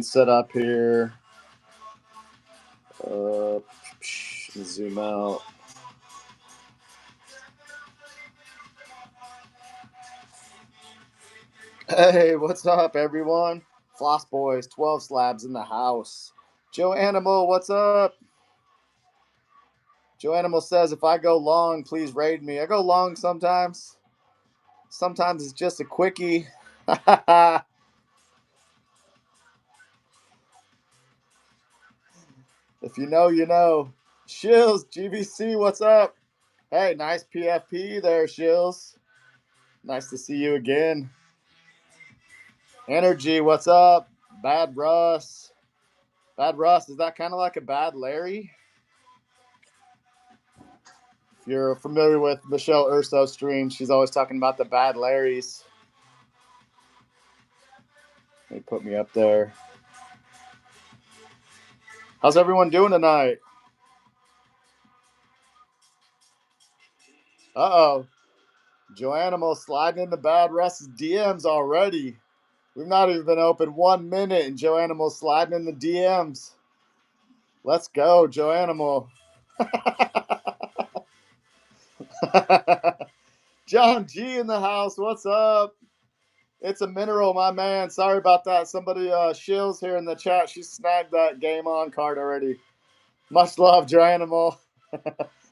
set up here. Zoom out. Hey, what's up, everyone? Floss Boys, 12 slabs in the house. Joe Animal, what's up? Joe Animal says, if I go long, please raid me. I go long sometimes. Sometimes it's just a quickie. If you know, you know. Shills, GVC, what's up? Hey, nice PFP there, Shills. Nice to see you again. Energy, what's up? Bad Russ. Bad Russ, is that kind of like a bad Larry? If you're familiar with Michelle Urso's stream, she's always talking about the bad Larrys. They put me up there. How's everyone doing tonight? Uh-oh. Joe Animal sliding into Bad Russ's DMs already. We've not even been open 1 minute, and Joe Animal sliding in the DMs. Let's go, Joe Animal. John G in the house. What's up? It's a mineral, my man. Sorry about that. Somebody shills here in the chat. She snagged that game on card already. Much love, Joe Animal.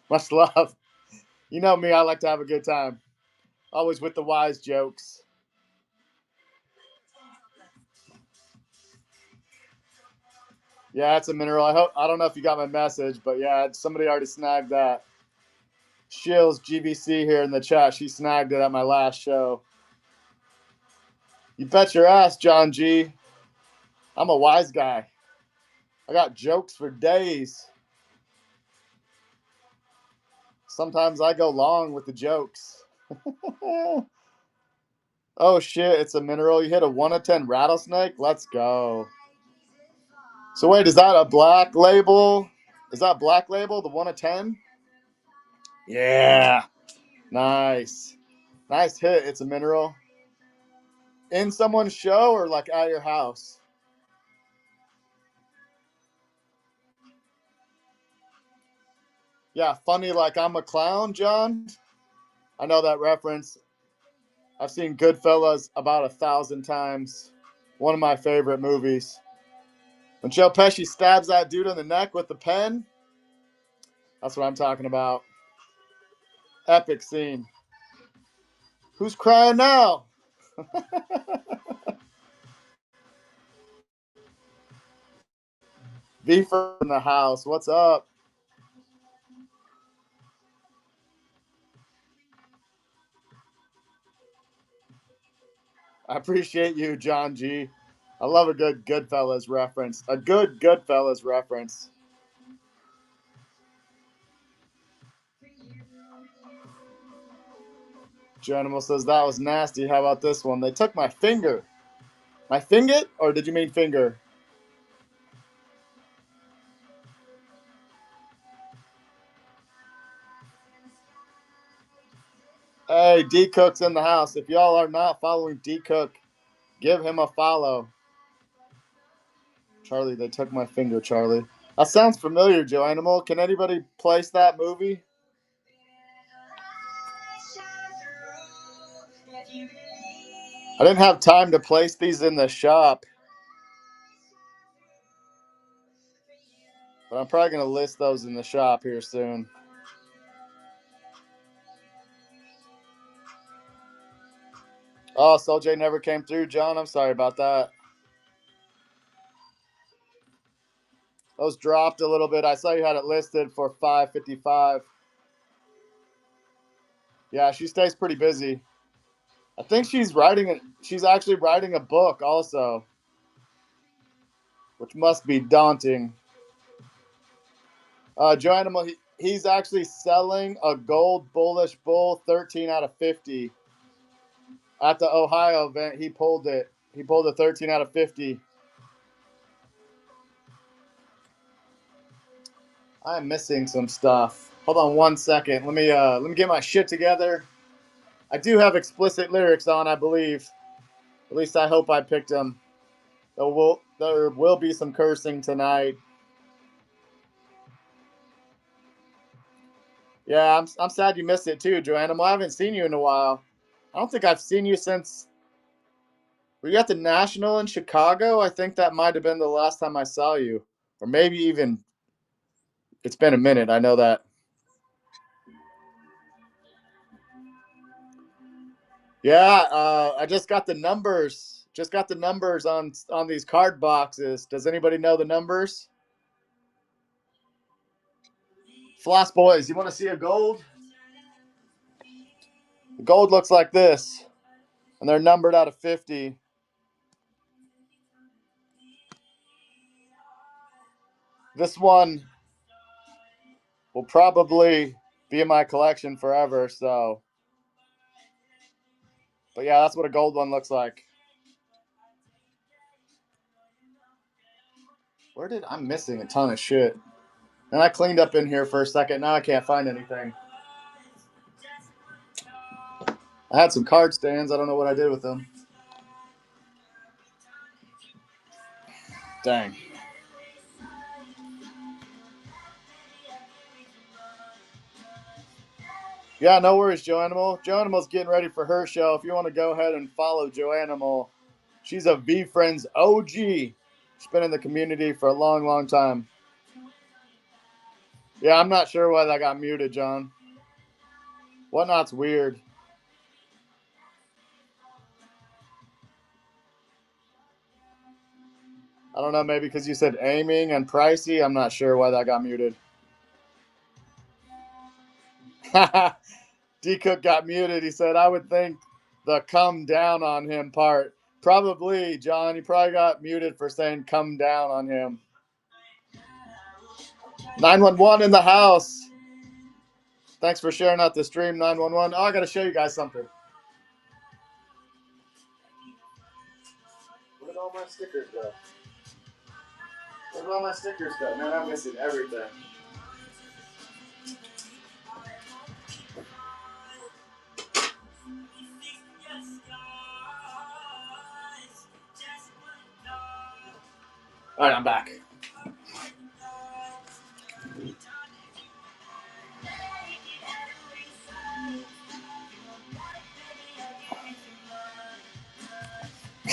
Much love. You know me, I like to have a good time. Always with the wise jokes. Yeah, it's a mineral. I don't know if you got my message, but yeah, somebody already snagged that. Shills GVC here in the chat. She snagged it at my last show. You bet your ass, John G. I'm a wise guy. I got jokes for days. Sometimes I go long with the jokes. Oh shit, it's a mineral. You hit a 1 of 10 rattlesnake? Let's go. So wait, is that a black label? Is that black label, the 1 of 10? Yeah. Nice. Nice hit. It's a mineral. In someone's show or like at your house? Yeah, funny like I'm a clown, John. I know that reference. I've seen Goodfellas about 1,000 times. One of my favorite movies. When Joe Pesci stabs that dude in the neck with the pen, that's what I'm talking about. Epic scene. Who's crying now? VeeFriends in the house. What's up? I appreciate you, John G. I love a good Goodfellas reference. A good Goodfellas reference. Animal says that was nasty. How about this one? They took my finger. My finger? Or did you mean finger? Hey, D Cook's in the house. If y'all are not following D Cook, give him a follow. Charlie, they took my finger, Charlie. That sounds familiar, Joe Animal. Can anybody place that movie? I didn't have time to place these in the shop. But I'm probably going to list those in the shop here soon. Oh, Soul J never came through, John. I'm sorry about that. Those dropped a little bit. I saw you had it listed for $5.55. Yeah, she stays pretty busy. I think she's actually writing a book also, which must be daunting. Joe Animal, he's actually selling a gold bullish bull 13 out of 50. At the Ohio event, he pulled it. He pulled a 13 out of 50. I'm missing some stuff. Hold on 1 second. Let me get my shit together. I do have explicit lyrics on, I believe. At least I hope I picked them. There will be some cursing tonight. Yeah, I'm sad you missed it too, Joanna. I haven't seen you in a while. I don't think I've seen you since. Were you at the National in Chicago? I think that might have been the last time I saw you, or maybe even. It's been a minute. I know that. Yeah, I just got the numbers. Just got the numbers on these card boxes. Does anybody know the numbers? Floss boys, you want to see a gold? The gold looks like this, and they're numbered out of 50. This one will probably be in my collection forever. So, but yeah, that's what a gold one looks like. I'm missing a ton of shit. And I cleaned up in here for a second. Now I can't find anything. I had some card stands. I don't know what I did with them. Dang. Yeah, no worries, Joe Animal. Joe Animal's getting ready for her show. If you want to go ahead and follow Joe Animal, she's a VeeFriends OG. She's been in the community for a long, long time. Yeah, I'm not sure why that got muted, John. Whatnot's weird. I don't know, maybe because you said aiming and pricey. I'm not sure why that got muted. D Cook got muted. He said, I would think the come down on him part. Probably, John. You probably got muted for saying come down on him. 911 in the house. Thanks for sharing out the stream, 911. Oh, I got to show you guys something. Where did all my stickers go? Where did all my stickers go? Man, I'm missing everything. All right, I'm back.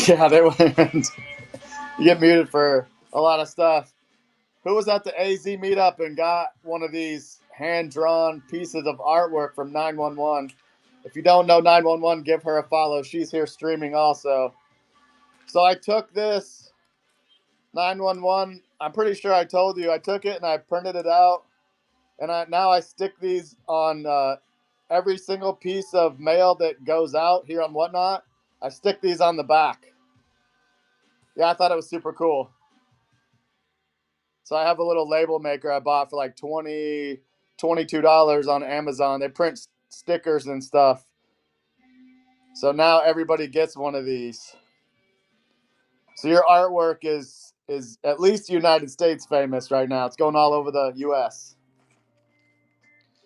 Yeah, they went. You get muted for a lot of stuff. Who was at the AZ meetup and got one of these hand-drawn pieces of artwork from 911? If you don't know 911, give her a follow. She's here streaming also. So I took this 911. I'm pretty sure I told you. I took it and I printed it out. And now I stick these on every single piece of mail that goes out here on Whatnot. I stick these on the back. Yeah, I thought it was super cool. So I have a little label maker I bought for like $22 on Amazon. They print stickers and stuff. So now everybody gets one of these. So your artwork is at least United States famous right now. It's going all over the US.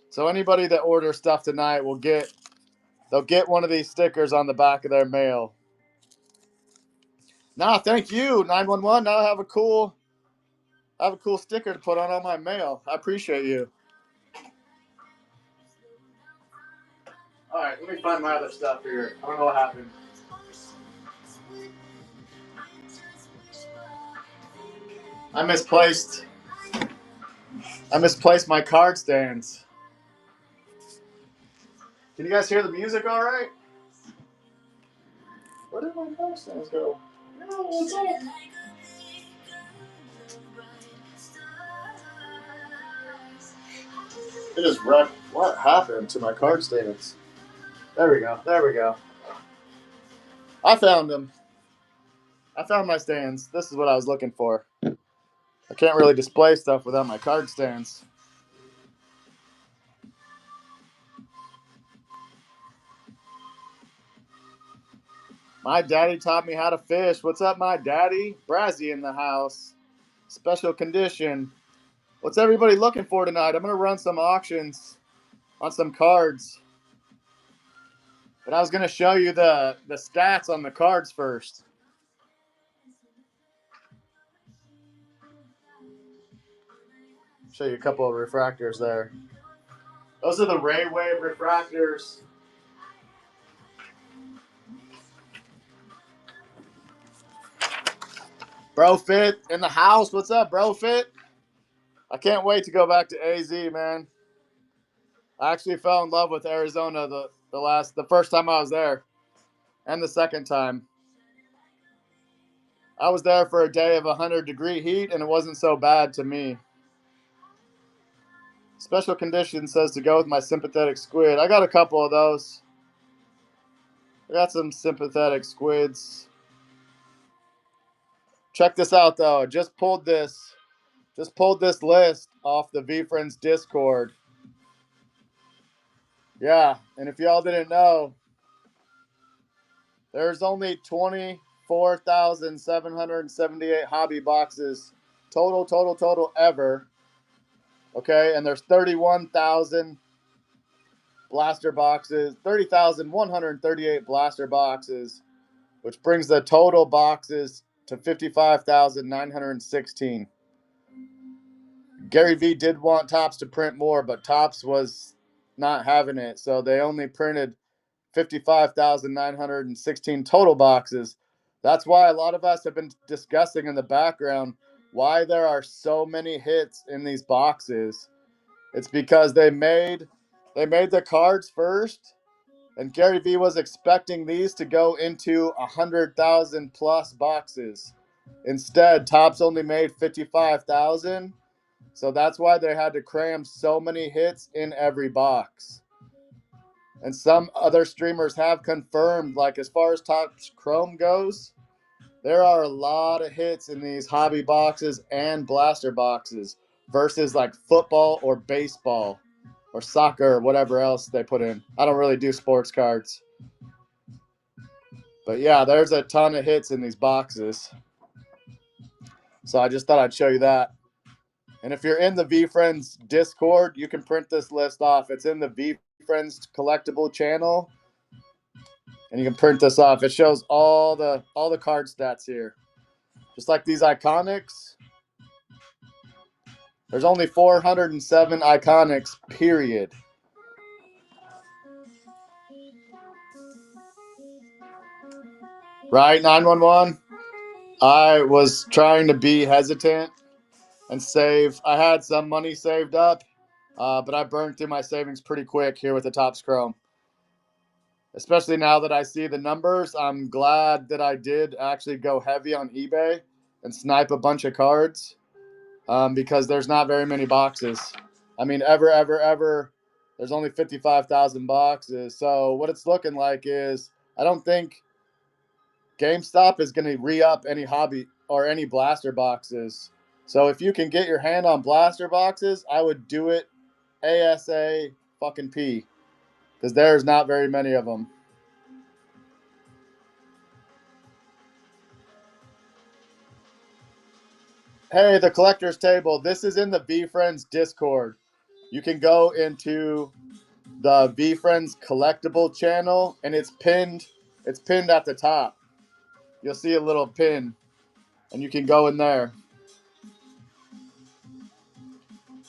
So anybody that orders stuff tonight they'll get one of these stickers on the back of their mail. Now, thank you, 911. Now I have a cool sticker to put on my mail. I appreciate you. All right, let me find my other stuff here. I don't know what happened. I misplaced my card stands. Can you guys hear the music all right? Where did my card stands go? No, what's up? It just wrecked. What happened to my card stands? There we go. There we go. I found them. I found my stands. This is what I was looking for. I can't really display stuff without my card stands. My daddy taught me how to fish. What's up, my daddy? Brazzy in the house. Special condition. What's everybody looking for tonight? I'm going to run some auctions on some cards. But I was going to show you the stats on the cards first. Show you a couple of refractors there. Those are the Ray Wave refractors. Bro Fit in the house. What's up, Bro Fit? I can't wait to go back to AZ, man. I actually fell in love with Arizona the first time I was there, and the second time. I was there for a day of 100-degree heat, and it wasn't so bad to me. Special condition says to go with my sympathetic squid. I got a couple of those. I got some sympathetic squids. Check this out, though. Just pulled this list off the VeeFriends Discord. Yeah, and if y'all didn't know, there's only 24,778 hobby boxes total ever. Okay, and there's 31,000 blaster boxes, 30,138 blaster boxes, which brings the total boxes to 55,916. Gary V did want Topps to print more, but Topps was not having it, so they only printed 55,916 total boxes. That's why a lot of us have been discussing in the background why there are so many hits in these boxes. It's because they made the cards first, and Gary V was expecting these to go into 100,000 plus boxes. Instead, Topps only made 55,000, so that's why they had to cram so many hits in every box. And some other streamers have confirmed, like as far as Topps Chrome goes, there are a lot of hits in these hobby boxes and blaster boxes versus like football or baseball or soccer or whatever else they put in. I don't really do sports cards. But yeah, there's a ton of hits in these boxes. So I just thought I'd show you that. And if you're in the VeeFriends Discord, you can print this list off. It's in the VeeFriends collectible channel. And you can print this off. It shows all the card stats here. Just like these iconics. There's only 407 iconics, period. Right, 911? I was trying to be hesitant and save. I had some money saved up, but I burned through my savings pretty quick here with the Topps Chrome. Especially now that I see the numbers, I'm glad that I did actually go heavy on eBay and snipe a bunch of cards because there's not very many boxes. I mean, ever, there's only 55,000 boxes. So what it's looking like is I don't think GameStop is going to re-up any hobby or any blaster boxes. So if you can get your hand on blaster boxes, I would do it ASA fucking P because there's not very many of them. Hey, the collector's table. This is in the VeeFriends Discord. You can go into the VeeFriends collectible channel, and it's pinned. It's pinned at the top. You'll see a little pin, and you can go in there.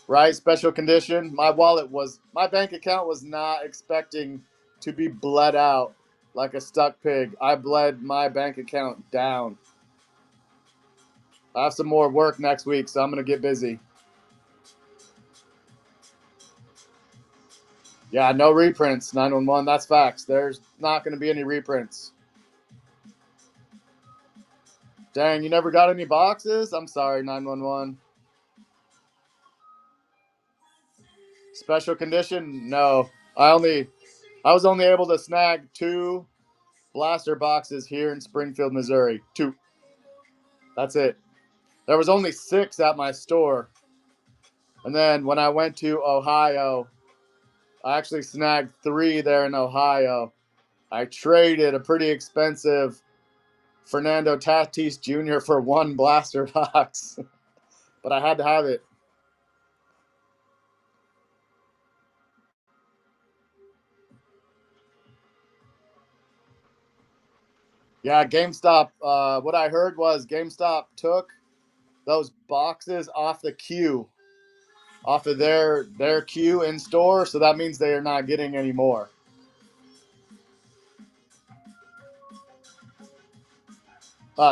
Right, special condition. My bank account was not expecting to be bled out like a stuck pig. I bled my bank account down. I have some more work next week, so I'm going to get busy. Yeah, no reprints, 911. That's facts. There's not going to be any reprints. Dang, you never got any boxes? I'm sorry, 911. Special condition? No. I was only able to snag 2 blaster boxes here in Springfield, Missouri. 2. That's it. There was only 6 at my store. And then when I went to Ohio, I actually snagged 3 there in Ohio. I traded a pretty expensive Fernando Tatis Jr. for 1 blaster box. But I had to have it. Yeah, GameStop, what I heard was GameStop took those boxes off the queue. off of their queue in store, so that means they are not getting any more.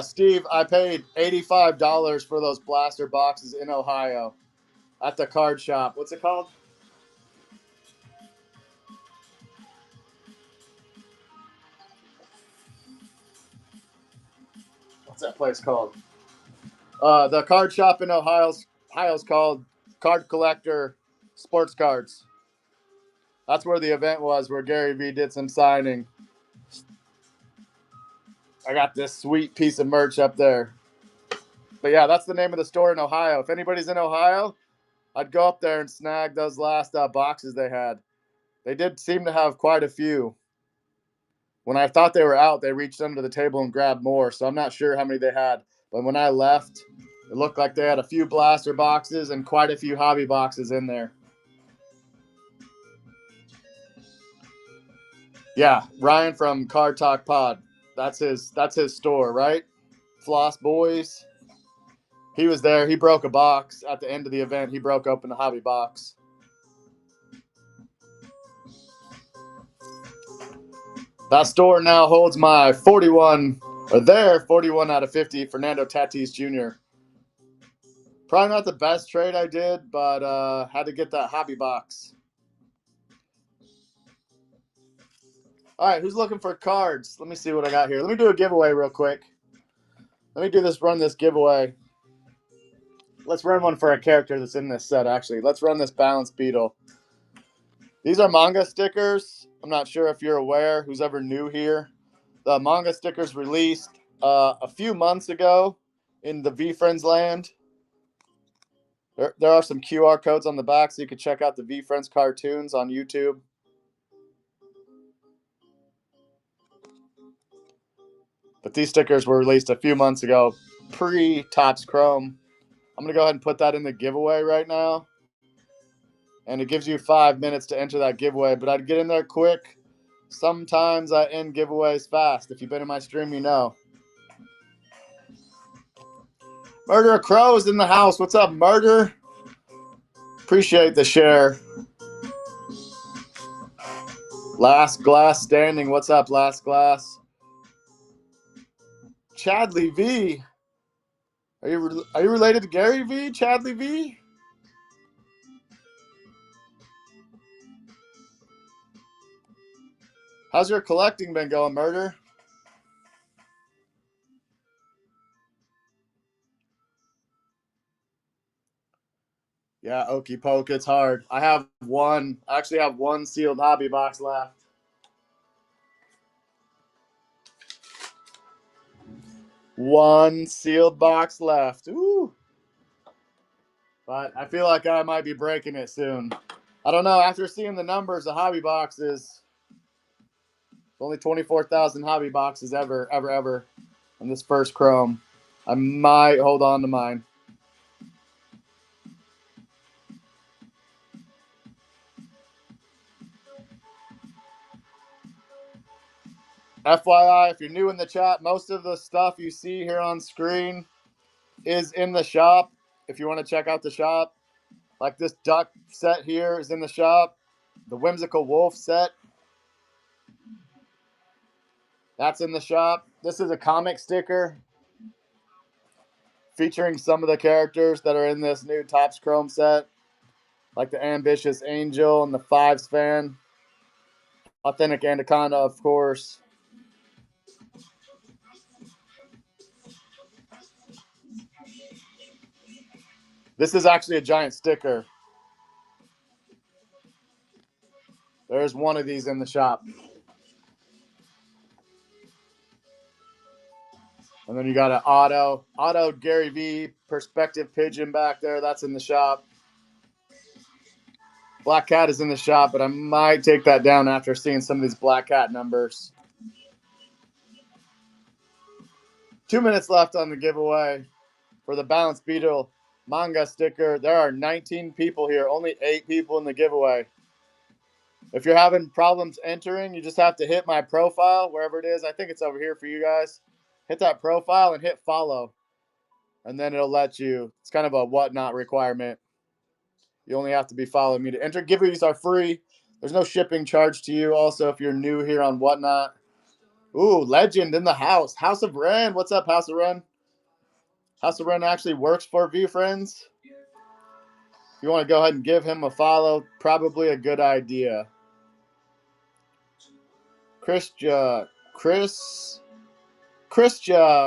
Steve, I paid $85 for those blaster boxes in Ohio at the card shop. What's it called? What's that place called? The card shop in Ohio's called Card Collector Sports Cards. That's where the event was, where Gary Vee did some signing. I got this sweet piece of merch up there. But yeah, that's the name of the store in Ohio. If anybody's in Ohio, I'd go up there and snag those last boxes they had. They did seem to have quite a few. When I thought they were out, they reached under the table and grabbed more. So I'm not sure how many they had. But when I left, it looked like they had a few blaster boxes and quite a few hobby boxes in there. Yeah, Ryan from Card Talk Pod. That's his store, right? Floss Boys. He was there. He broke a box at the end of the event. He broke open the hobby box. That store now holds my 41 out of 50 Fernando Tatis Jr. Probably not the best trade I did, but had to get that hobby box. All right, who's looking for cards? Let me see what I got here. Let me do a giveaway real quick. Run this giveaway. Let's run one for a character that's in this set, actually. Let's run this Balance Beetle. These are manga stickers. I'm not sure if you're aware, who's ever new here. The manga stickers released a few months ago in the VeeFriends land. There are some QR codes on the back, so you can check out the VeeFriends cartoons on YouTube. But these stickers were released a few months ago, pre-Topps Chrome. I'm going to go ahead and put that in the giveaway right now. And it gives you 5 minutes to enter that giveaway. But I'd get in there quick. Sometimes I end giveaways fast. If you've been in my stream, you know. Murder Crow is in the house. What's up, Murder? Appreciate the share. Last Glass Standing. What's up, Last Glass? Chadley V. Are you related to Gary V? Chadley V? How's your collecting been going, Murder? Yeah, okey poke, it's hard. I actually have one sealed hobby box left. One sealed box left. Ooh. But I feel like I might be breaking it soon. I don't know. After seeing the numbers of hobby boxes, only 24,000 hobby boxes ever in this first Chrome. I might hold on to mine. FYI, if you're new in the chat, most of the stuff you see here on screen is in the shop. If you want to check out the shop, like this duck set here is in the shop. The Whimsical Wolf set, that's in the shop. This is a comic sticker featuring some of the characters that are in this new Topps Chrome set, like the Ambitious Angel and the Fives fan. Authentic Anaconda, of course. This is actually a giant sticker. There's one of these in the shop. And then you got an auto Gary V perspective pigeon back there. That's in the shop. Black Cat is in the shop, but I might take that down after seeing some of these Black Cat numbers. 2 minutes left on the giveaway for the Balance Beetle manga sticker. There are 19 people here, only 8 people in the giveaway. If you're having problems entering, you just have to hit my profile, wherever it is. I think it's over here for you guys. Hit that profile and hit follow. And then it'll let you. It's kind of a whatnot requirement. You only have to be following me to enter. Giveaways are free. There's no shipping charge to you. Also, if you're new here on Whatnot. Ooh, legend in the house. House of Ren. What's up, House of Ren? House of Ren actually works for VeeFriends. If you want to go ahead and give him a follow, probably a good idea. Christia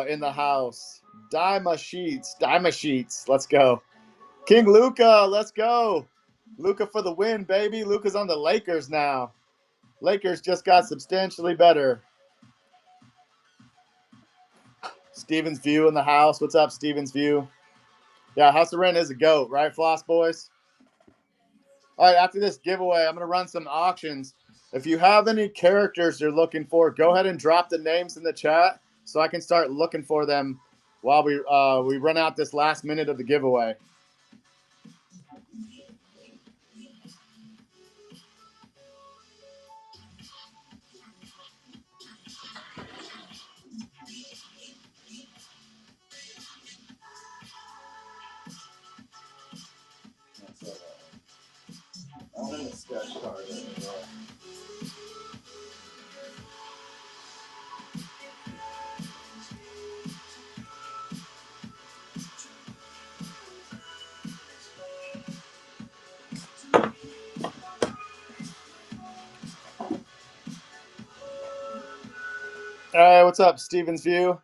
in the house. Dyma Sheets. Let's go. King Luca, let's go. Luca for the win, baby. Luca's on the Lakers now. Lakers just got substantially better. Steven's View in the house. What's up, Steven's View? Yeah, House of Ren is a GOAT, right, Floss Boys? All right, after this giveaway, I'm going to run some auctions. If you have any characters you're looking for, go ahead and drop the names in the chat so I can start looking for them while we run out this last minute of the giveaway. All right, what's up, Steven's View?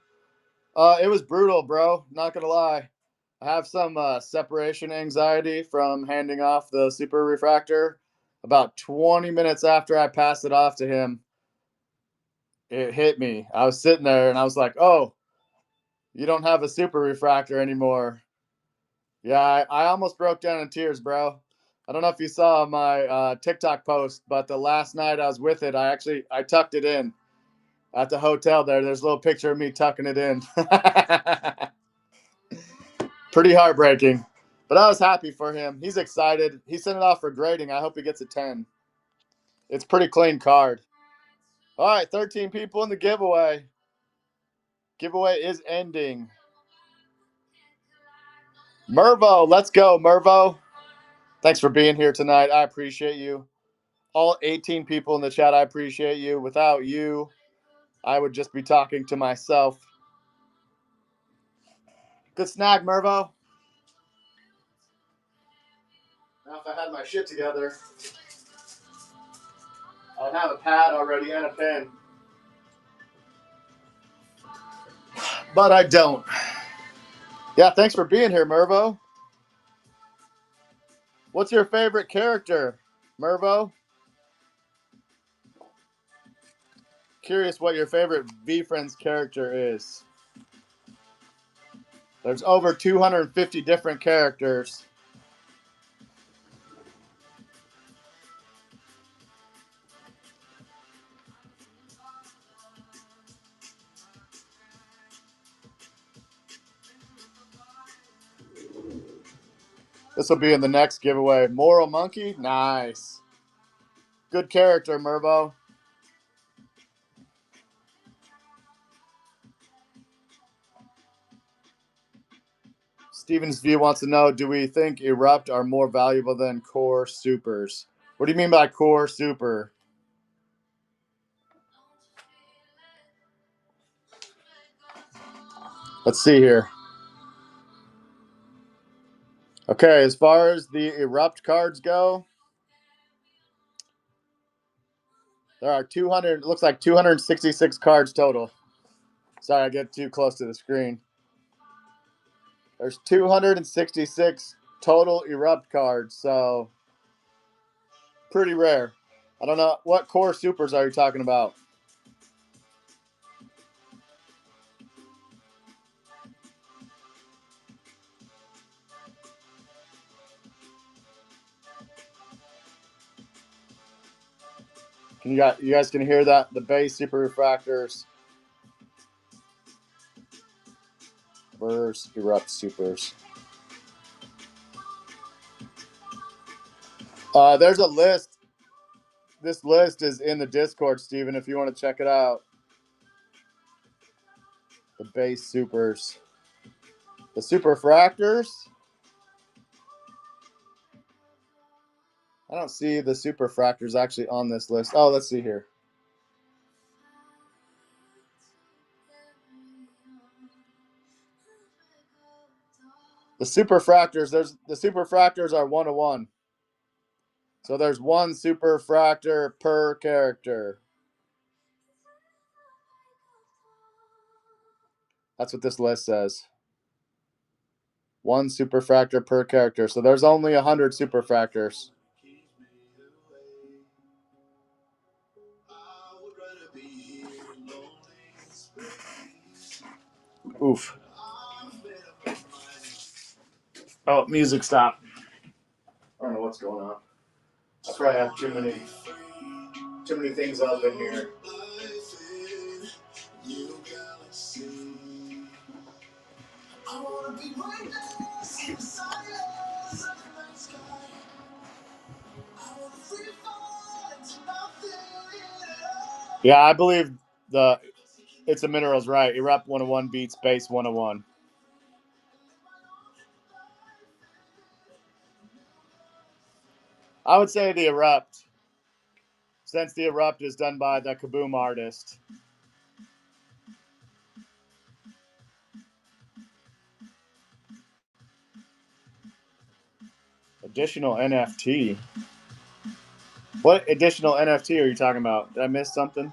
It was brutal, bro. Not gonna lie. I have some separation anxiety from handing off the super refractor. About 20 minutes after I passed it off to him, it hit me. I was sitting there and I was like, "Oh, you don't have a super refractor anymore." Yeah, I almost broke down in tears, bro. I don't know if you saw my TikTok post, but the last night I was with it, I tucked it in at the hotel there. There's a little picture of me tucking it in. Pretty heartbreaking. But I was happy for him. He's excited. He sent it off for grading. I hope he gets a 10. It's a pretty clean card. All right, 13 people in the giveaway. Giveaway is ending. Mervo, let's go, Mervo. Thanks for being here tonight. I appreciate you. All 18 people in the chat, I appreciate you. Without you, I would just be talking to myself. Good snag, Mervo. Now, if I had my shit together, I would have a pad already and a pen. But I don't. Yeah, thanks for being here, Mervo. What's your favorite character, Mervo? Curious what your favorite VeeFriends character is. There's over 250 different characters. This will be in the next giveaway. Moral Monkey? Nice. Good character, Mervo. Steven's View wants to know, do we think Erupt are more valuable than Core Supers? What do you mean by Core Super? Let's see here. Okay, as far as the Erupt cards go, there are 200, looks like 266 cards total. Sorry, I get too close to the screen. There's 266 total Erupt cards, so pretty rare. I don't know. What Core Supers are you talking about? You guys can hear that? The base super refractors versus Erupt supers. There's a list. This list is in the Discord, Steven, if you want to check it out. The base supers. The super refractors. I don't see the superfractors actually on this list. Oh, let's see here. The superfractors, the superfractors are 1-1. So there's one superfractor per character. That's what this list says. One superfractor per character. So there's only 100 superfractors. Oof. Oh, music stopped. I don't know what's going on. I probably have too many things up in here. Yeah, I believe It's a Minerals right. Erupt 101 beats Base 101. I would say the Erupt, since the Erupt is done by the Kaboom artist. Additional NFT. What additional NFT are you talking about? Did I miss something?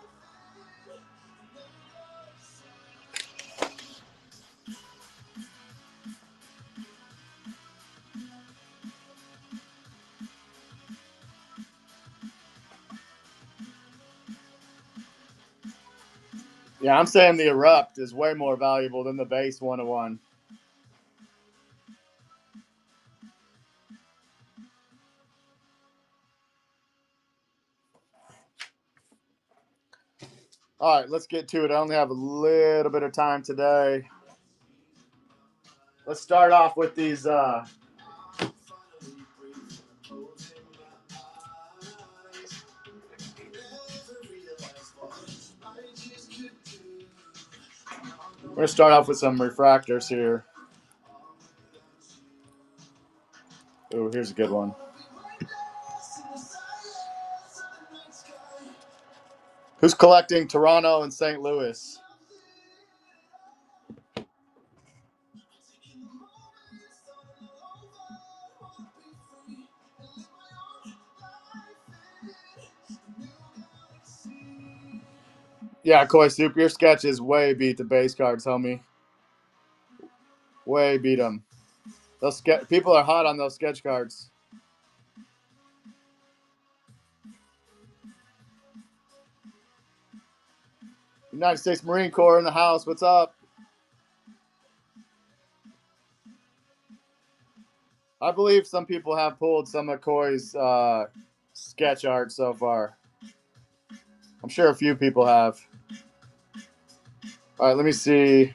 Yeah, I'm saying the Erupt is way more valuable than the Base 101. All right, let's get to it. I only have a little bit of time today. Let's start off with these. We're going to start off with some refractors here. Oh, here's a good one. Who's collecting Toronto and St. Louis? Yeah, Koi Soup, your sketches way beat the base cards, homie. Way beat them. Those people are hot on those sketch cards. United States Marine Corps in the house. What's up? I believe some people have pulled some of Koi's sketch art so far. I'm sure a few people have. All right, let me see.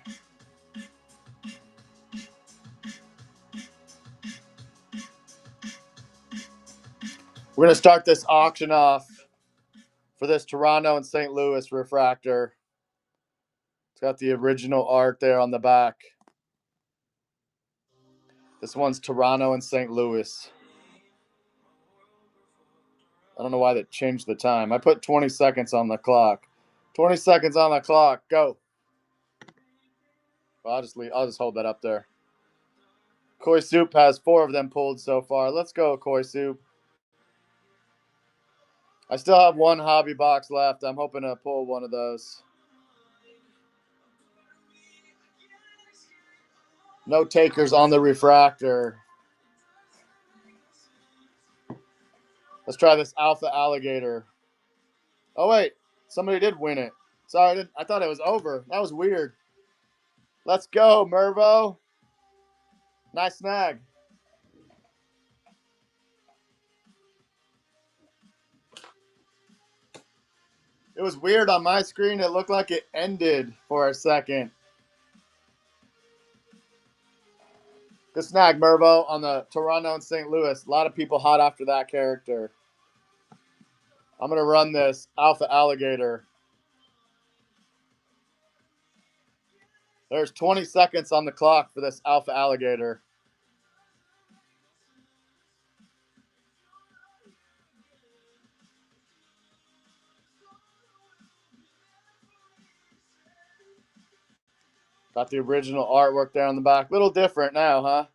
We're going to start this auction off for this Toronto and St. Louis refractor. It's got the original art there on the back. This one's Toronto and St. Louis. I don't know why they changed the time. I put 20 seconds on the clock. 20 seconds on the clock. Go. Well, I'll just hold that up there. Koi Soup has 4 of them pulled so far. Let's go, Koi Soup. I still have one hobby box left. I'm hoping to pull one of those. No takers on the refractor. Let's try this Alpha Alligator. Oh, wait. Somebody did win it. Sorry, I thought it was over. That was weird. Let's go, Mervo. Nice snag. It was weird on my screen. It looked like it ended for a second. Good snag, Mervo, on the Toronto and St. Louis. A lot of people hot after that character. I'm going to run this Alpha Alligator. There's 20 seconds on the clock for this Alpha Alligator. Got the original artwork there on the back. Little different now, huh?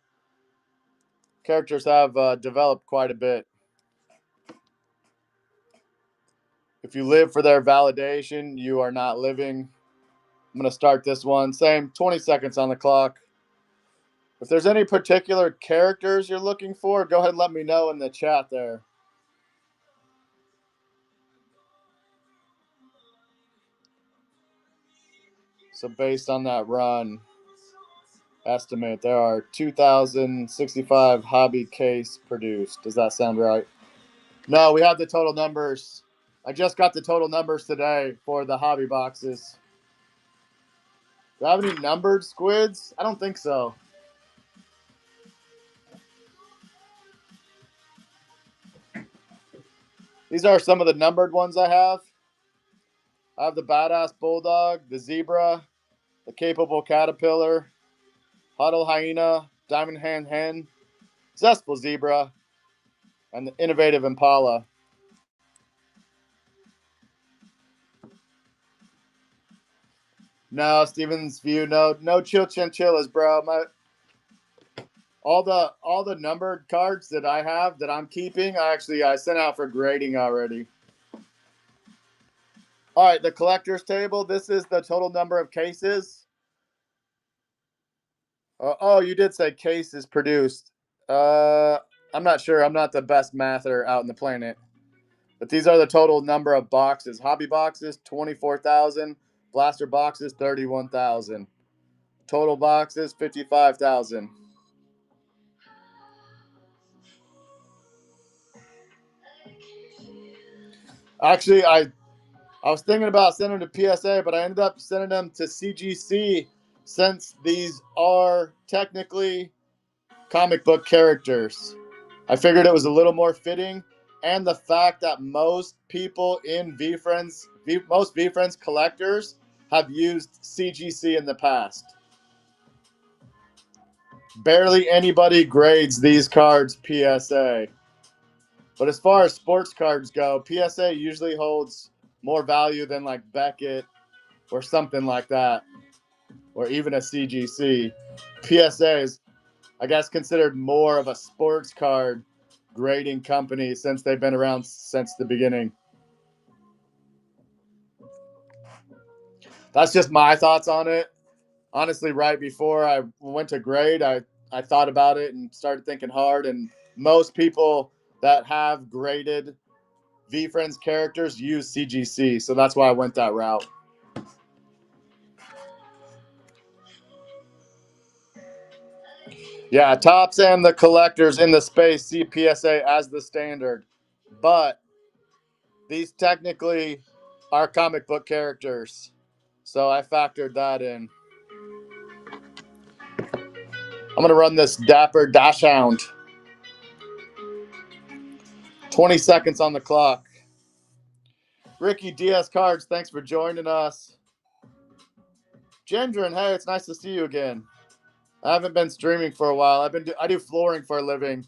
Characters have developed quite a bit. If you live for their validation, you are not living. I'm going to start this one. Same 20 seconds on the clock. If there's any particular characters you're looking for, go ahead and let me know in the chat there. So based on that run estimate, there are 2,065 hobby case produced. Does that sound right? No, we have the total numbers. I just got the total numbers today for the hobby boxes. Do I have any numbered squids? I don't think so. These are some of the numbered ones I have. I have the badass bulldog, the zebra, the capable caterpillar, huddle hyena, diamond hand hen, zestful zebra, and the innovative impala. No, Steven's view, no chill chinchillas, bro. All the numbered cards that I have that I'm keeping, I sent out for grading already. All right, the collector's table. This is the total number of cases. Oh, you did say cases produced. I'm not sure. I'm not the best mather out in the planet. But these are the total number of boxes. Hobby boxes, 24,000. Blaster boxes, 31,000. Total boxes, 55,000. Actually, I was thinking about sending them to PSA, but I ended up sending them to CGC since these are technically comic book characters. I figured it was a little more fitting, and the fact that most people in most VeeFriends collectors have used CGC in the past. Barely anybody grades these cards PSA. But as far as sports cards go, PSA usually holds more value than like Beckett or something like that, or even a CGC. PSA is, I guess, considered more of a sports card grading company since they've been around since the beginning. That's just my thoughts on it. Honestly, right before I went to grade, I thought about it and started thinking hard. And most people that have graded VeeFriends characters use CGC. So that's why I went that route. Yeah, Tops and the collectors in the space see PSA as the standard. But these technically are comic book characters. So I factored that in. I'm going to run this Dapper Dachshund. 20 seconds on the clock. Ricky DS Cards, thanks for joining us. Gendron, hey, it's nice to see you again. I haven't been streaming for a while. I do flooring for a living,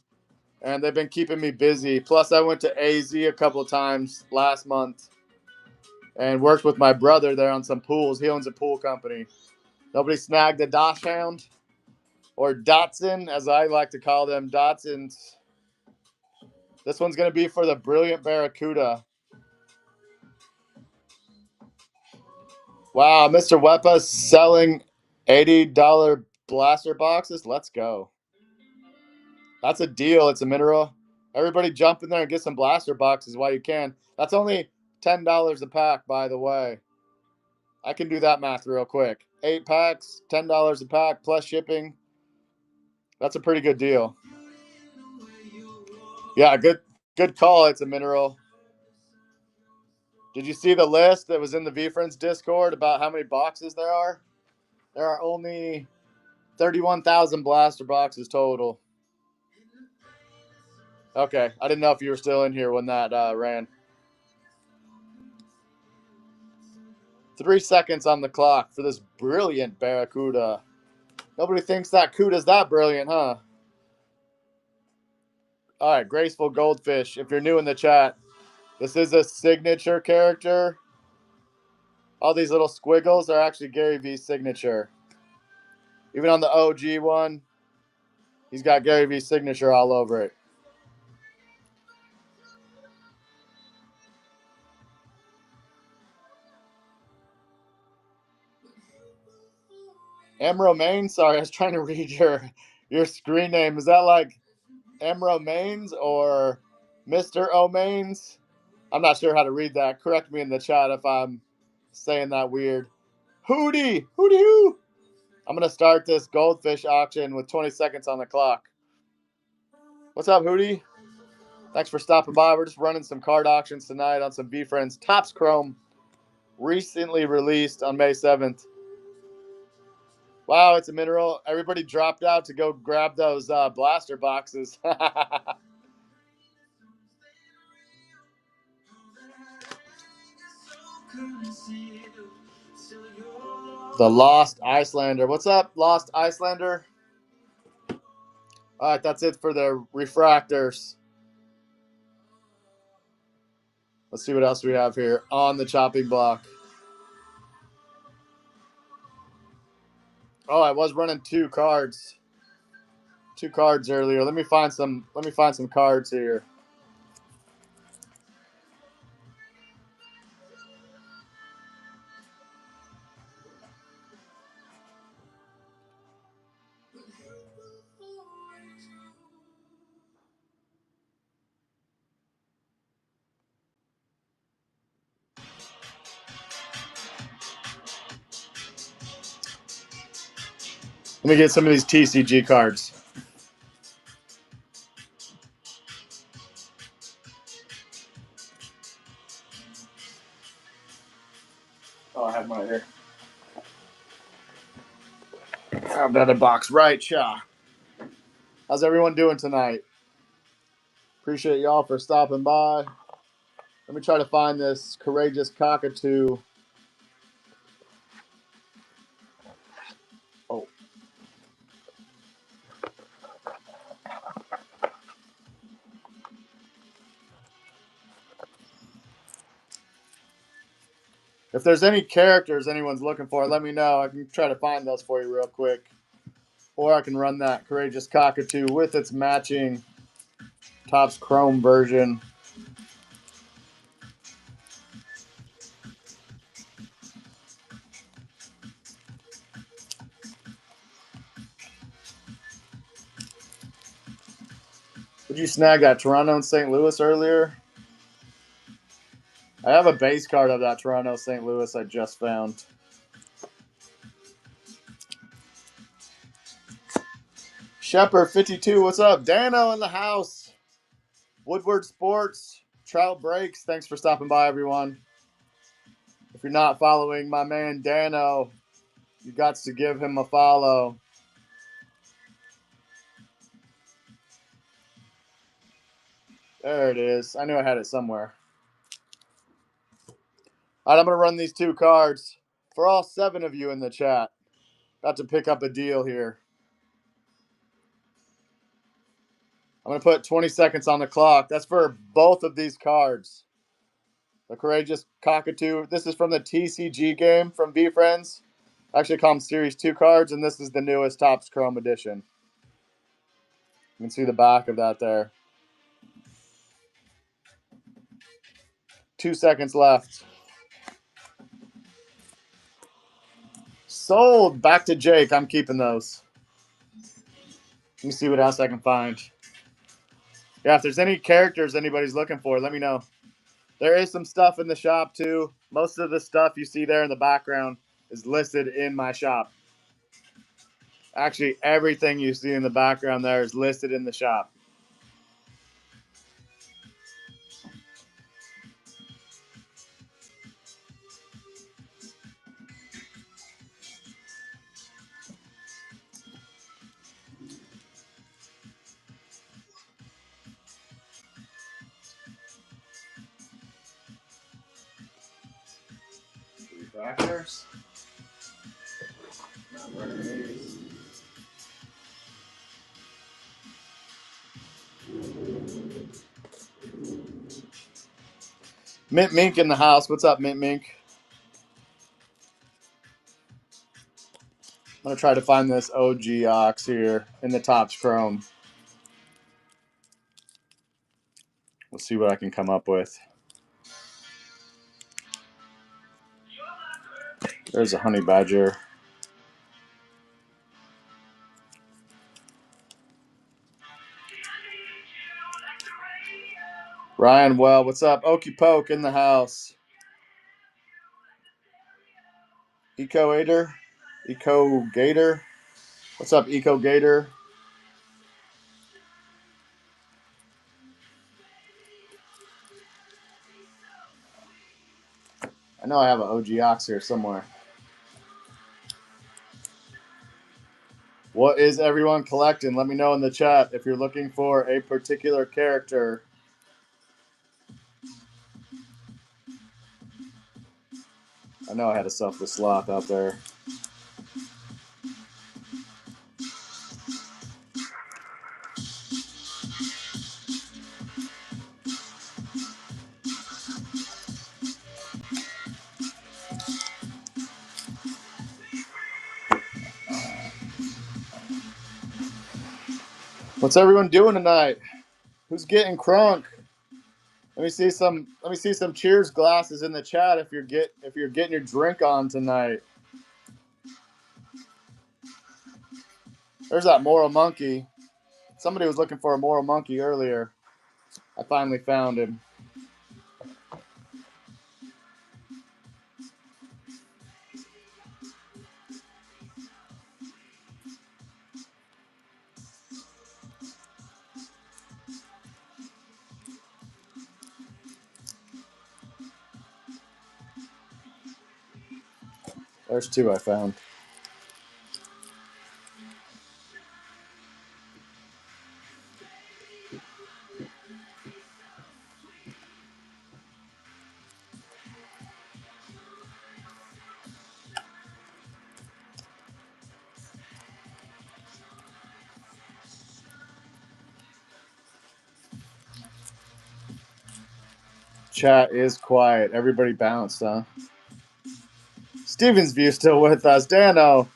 and they've been keeping me busy. Plus, I went to AZ a couple of times last month and worked with my brother there on some pools. He owns a pool company. Nobody snagged a Dachshund or Dotson, as I like to call them, Dotsons. This one's going to be for the Brilliant Barracuda. Wow, Mr. Wepa's selling $80 blaster boxes. Let's go. That's a deal. It's a mineral. Everybody jump in there and get some blaster boxes while you can. That's only $10 a pack, by the way. I can do that math real quick. 8 packs, $10 a pack plus shipping. That's a pretty good deal. Yeah, good call. It's a mineral. Did you see the list that was in the VeeFriends Discord about how many boxes there are? There are only 31,000 blaster boxes total. Okay, I didn't know if you were still in here when that ran. 3 seconds on the clock for this brilliant Barracuda. Nobody thinks that Cuda's that brilliant, huh? All right, Graceful Goldfish. If you're new in the chat, this is a signature character. All these little squiggles are actually Gary V's signature. Even on the OG one, he's got Gary V's signature all over it. M. Romaine, sorry, I was trying to read your screen name. Is that like M. Romaines or Mr. O'Maines? I'm not sure how to read that. Correct me in the chat if I'm saying that weird. Hootie! Hootie hoo! I'm going to start this goldfish auction with 20 seconds on the clock. What's up, Hootie? Thanks for stopping by. We're just running some card auctions tonight on some VeeFriends Topps Chrome, recently released on May 7th. Wow, it's a mineral. Everybody dropped out to go grab those blaster boxes. The Lost Icelander. What's up, Lost Icelander? All right, that's it for the refractors. Let's see what else we have here on the chopping block. Oh, I was running two cards earlier. Let me find some cards here. Let me get some of these TCG cards. Oh, I have them right here. Grab that box right, Cha. How's everyone doing tonight? Appreciate y'all for stopping by. Let me try to find this Courageous Cockatoo. Oh. If there's any characters anyone's looking for, let me know. I can try to find those for you real quick. Or I can run that Courageous Cockatoo with its matching Topps Chrome version. Did you snag that Toronto and St. Louis earlier? I have a base card of that Toronto St. Louis I just found. Shepard 52, what's up? Dano in the house. Woodward Sports, Trout Breaks. Thanks for stopping by, everyone. If you're not following my man Dano, you got to give him a follow. There it is. I knew I had it somewhere. All right, I'm going to run these two cards for all 7 of you in the chat. About to pick up a deal here. I'm going to put 20 seconds on the clock. That's for both of these cards. The Courageous Cockatoo. This is from the TCG game from VeeFriends. I actually call them Series 2 cards, and this is the newest Topps Chrome edition. You can see the back of that there. 2 seconds left. Sold. Back to Jake. I'm keeping those. Let me see what else I can find. Yeah, if there's any characters anybody's looking for, let me know. There is some stuff in the shop, too. Most of the stuff you see there in the background is listed in my shop. Actually, everything you see in the background there is listed in the shop. Refractors. Not running these. Mint Mink in the house. What's up, Mint Mink? I'm going to try to find this OG Ox here in the Topps Chrome. We'll see what I can come up with. There's a Honey Badger. Ryan, well, what's up? Okey Poke in the house. Eco Gator. What's up, Eco Gator? I know I have an OG Ox here somewhere. What is everyone collecting? Let me know in the chat if you're looking for a particular character. I know I had a selfless sloth out there. What's everyone doing tonight? Who's getting crunk? Let me see some cheers glasses in the chat if you're getting your drink on tonight. There's that Moral Monkey. Somebody was looking for a Moral Monkey earlier. I finally found him. There's two I found. Chat is quiet. Everybody bounced, huh? Stevens View still with us. Dano.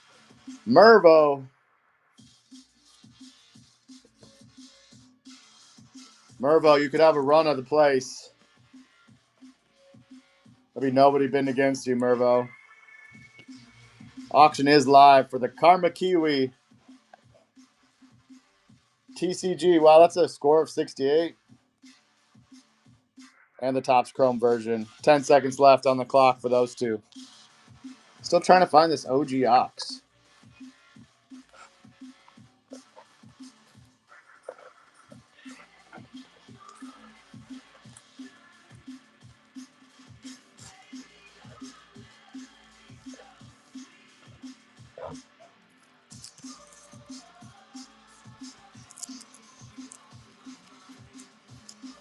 Mervo. Mervo, you could have a run of the place. There'll be nobody bidding against you, Mervo. Auction is live for the Karma Kiwi. TCG. Wow, that's a score of 68. And the Topps Chrome version. 10 seconds left on the clock for those two. Still trying to find this OG Ox.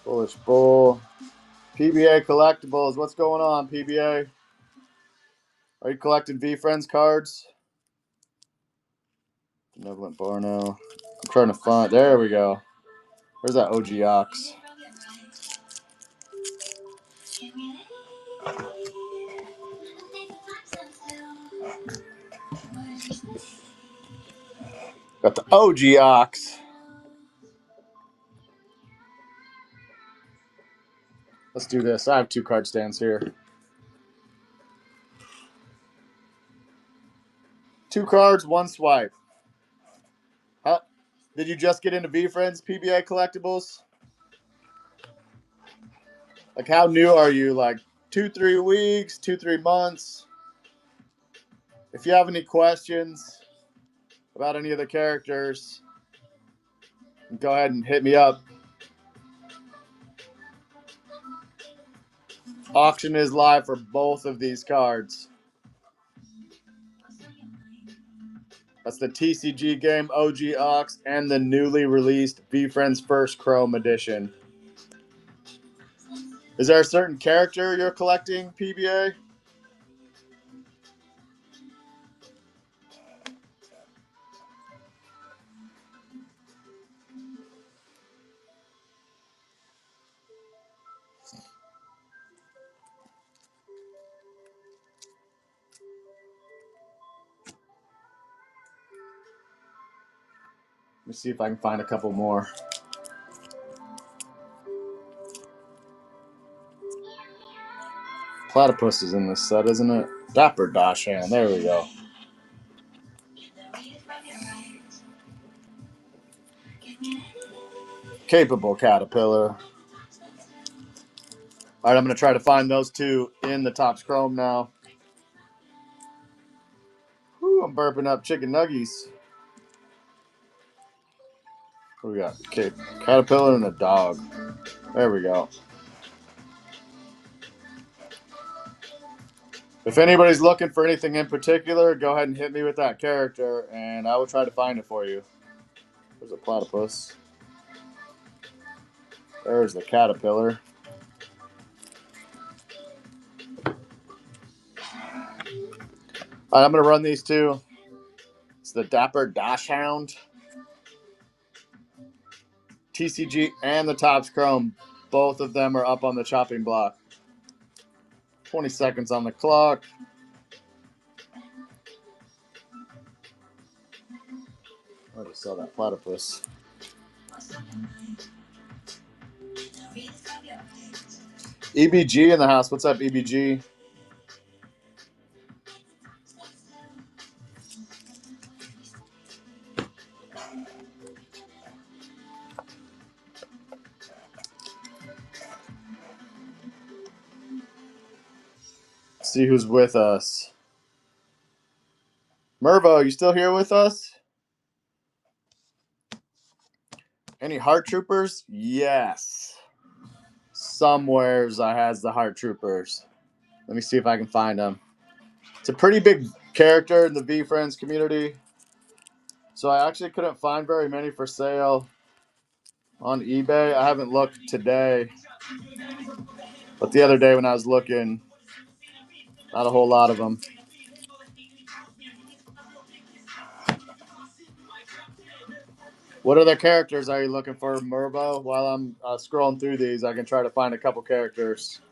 Bullish Bull. PBA Collectibles. What's going on, PBA? Are you collecting VeeFriends cards? Benevolent Barno. I'm trying to find. There we go. Where's that OG Ox? Got the OG Ox. Let's do this. I have two card stands here. Two cards, one swipe. How, did you just get into VeeFriends PBA Collectibles? Like, how new are you? Like 2-3 weeks, 2-3 months? If you have any questions about any of the characters, go ahead and hit me up. Auction is live for both of these cards. That's the TCG game OG Ox and the newly released VeeFriends First Chrome Edition. Is there a certain character you're collecting, PBA? me see if I can find a couple more. Platypus is in this set, isn't it? Dapper Dachshund. There we go. Capable Caterpillar. All right, I'm going to try to find those two in the Topps Chrome now. Whew, I'm burping up chicken nuggies. What do we got? Caterpillar and a dog. There we go. If anybody's looking for anything in particular, go ahead and hit me with that character, and I will try to find it for you. There's a platypus. There's the caterpillar. All right, I'm going to run these two. It's the Dapper Dachshund, TCG, and the Topps Chrome. Both of them are up on the chopping block. 20 seconds on the clock. I just saw that platypus. EBG in the house. What's up, EBG? See who's with us. Mervo, you still here with us? Any Heart Troopers? Yes. Somewheres I has the Heart Troopers. Let me see if I can find them. It's a pretty big character in the VeeFriends community. So I actually couldn't find very many for sale on eBay. I haven't looked today. But the other day when I was looking, not a whole lot of them. What other characters are you looking for, Mervo? While I'm scrolling through these, I can try to find a couple characters.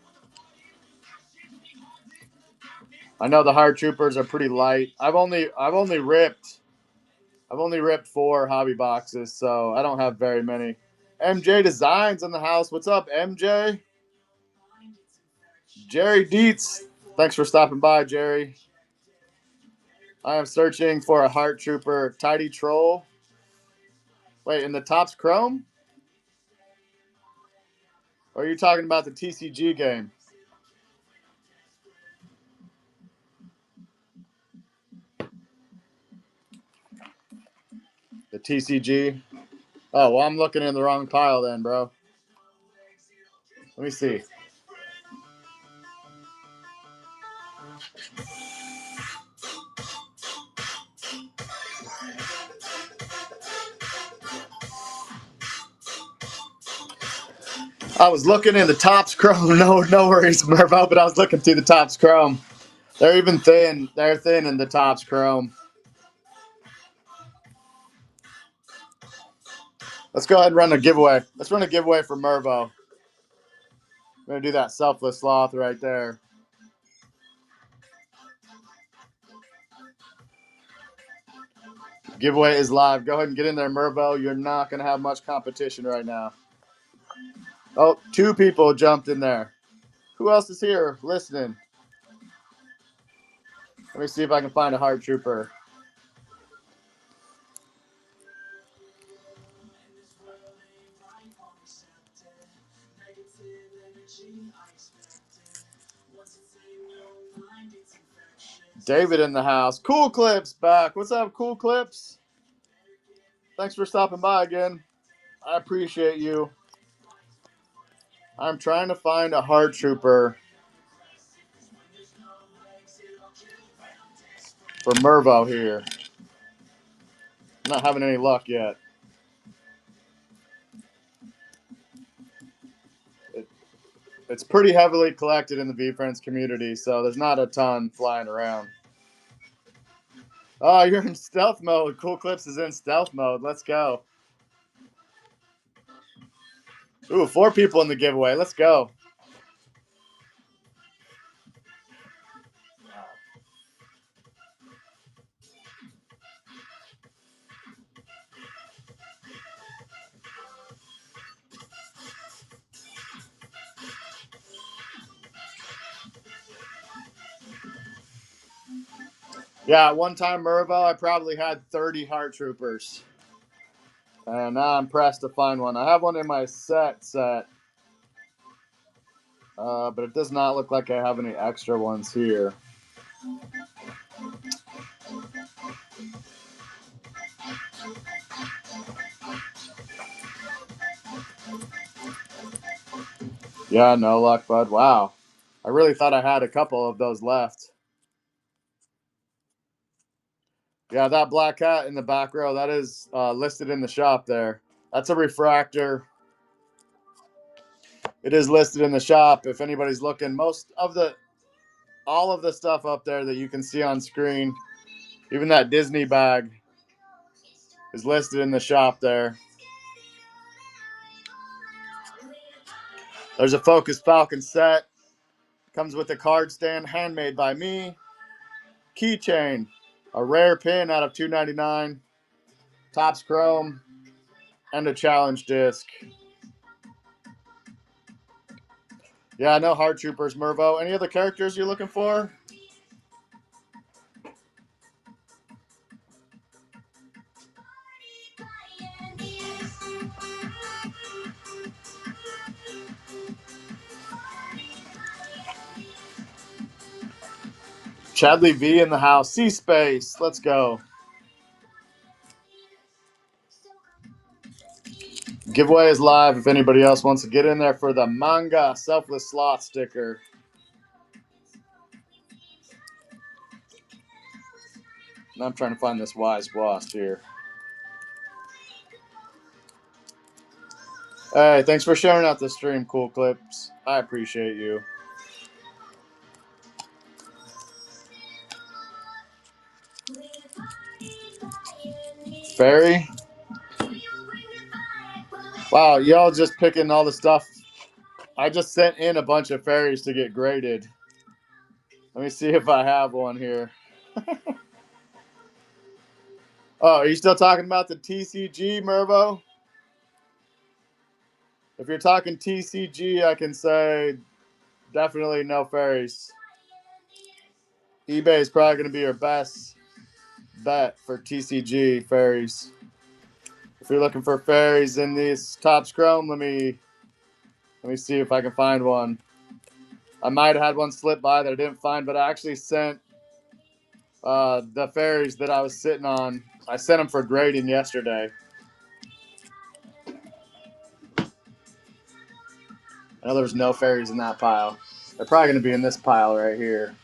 I know the Heart Troopers are pretty light. I've only ripped 4 hobby boxes, so I don't have very many. MJ Designs in the house. What's up, MJ? Jerry Dietz. Thanks for stopping by, Jerry. I am searching for a Heart Trooper Tidy Troll. Wait, in the Topps Chrome? Or are you talking about the TCG game? The TCG? Oh, well, I'm looking in the wrong pile then, bro. Let me see. I was looking in the Topps Chrome. No worries, Mervo, but I was looking through the Topps Chrome. They're even thin. They're thin in the Topps Chrome. Let's go ahead and run a giveaway. Let's run a giveaway for Mervo. I'm going to do that selfless sloth right there. Giveaway is live. Go ahead and get in there, Mervo. You're not going to have much competition right now. Oh, 2 people jumped in there. Who else is here listening? Let me see if I can find a Heart Trooper. David in the house. Cool Clips back. What's up, Cool Clips? Thanks for stopping by again. I appreciate you. I'm trying to find a Heart Trooper for Mervo here. I'm not having any luck yet. It's pretty heavily collected in the VeeFriends community, so there's not a ton flying around. Oh, you're in stealth mode. Cool Clips is in stealth mode. Let's go. Ooh, 4 people in the giveaway. Let's go. Yeah, at one time, Mervo, I probably had 30 Heart Troopers. And now I'm pressed to find one. I have one in my set. But it does not look like I have any extra ones here. Yeah, no luck, bud. Wow. I really thought I had a couple of those left. Yeah, that black cat in the back row, that is listed in the shop there. That's a refractor. It is listed in the shop if anybody's looking. All of the stuff up there that you can see on screen, even that Disney bag, is listed in the shop there. There's a Focus Falcon set. Comes with a card stand, handmade by me. Keychain, a rare pin out of $2.99. Topps chrome, and a challenge disc. Yeah, no Heart Troopers, Mervo. Any other characters you're looking for? Chadley V in the house. C-Space. Let's go. Giveaway is live if anybody else wants to get in there for the manga Selfless Sloth sticker. And I'm trying to find this Wise Wasp here. Hey, thanks for sharing out the stream, Cool Clips. I appreciate you. Fairy. Wow, y'all just picking all the stuff. I just sent in a bunch of fairies to get graded. Let me see if I have one here. Oh, are you still talking about the TCG, Mervo? If you're talking TCG, I can say definitely no fairies. eBay is probably going to be your best bet for TCG fairies. If you're looking for fairies in these Topps Chrome, let me see if I can find one. I might have had one slip by that I didn't find, but I actually sent the fairies that I was sitting on. I sent them for grading yesterday. I know there's no fairies in that pile. They're probably going to be in this pile right here.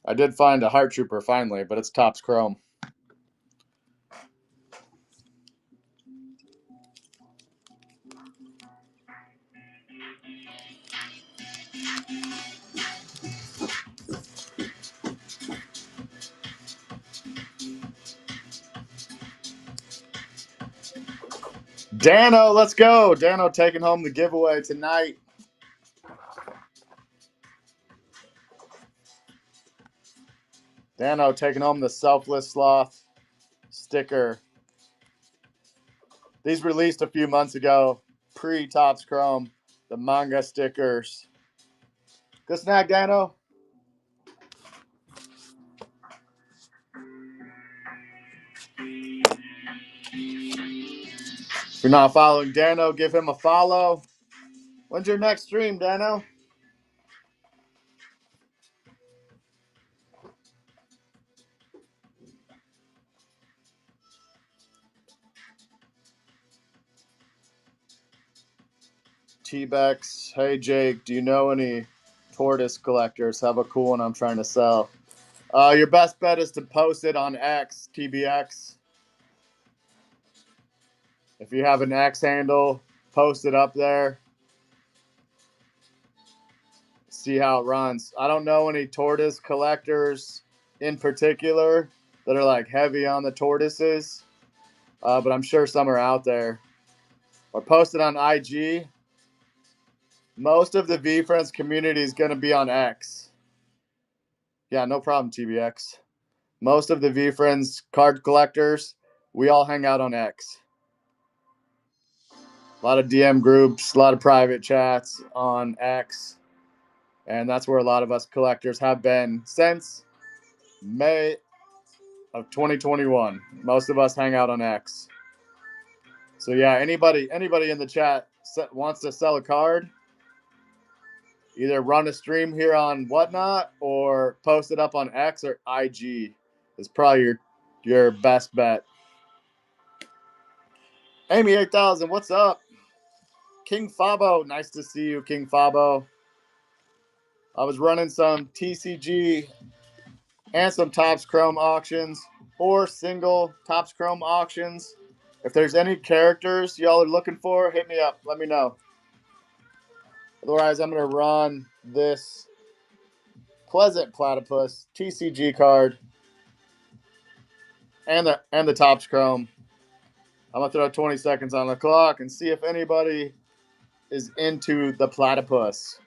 I did find a Heart Trooper finally, but it's Topps Chrome. Dano, let's go. Dano taking home the giveaway tonight. Dano taking home the Selfless Sloth sticker. These released a few months ago, pre-Topps Chrome, the manga stickers. Good snack, Dano. If you're not following Dano, give him a follow. When's your next stream, Dano? T-Bex, hey Jake, do you know any tortoise collectors? Have a cool one I'm trying to sell. Your best bet is to post it on X, TBX. If you have an X handle, post it up there. See how it runs. I don't know any tortoise collectors in particular that are like heavy on the tortoises, but I'm sure some are out there. Or post it on IG. Most of the VeeFriends community is going to be on X. Yeah, no problem, TBX. Most of the VeeFriends card collectors, we all hang out on X. A lot of DM groups, a lot of private chats on X. And that's where a lot of us collectors have been since May of 2021. Most of us hang out on X. So yeah, anybody in the chat wants to sell a card, either run a stream here on Whatnot or post it up on X or IG is probably your best bet. Amy 8000, what's up? King Fabo, nice to see you, King Fabo. I was running some TCG and some Topps Chrome auctions or single Topps Chrome auctions. If there's any characters y'all are looking for, hit me up. Let me know. Otherwise, I'm going to run this Pleasant Platypus TCG card and the Topps Chrome. I'm going to throw 20 seconds on the clock and see if anybody is into the platypus.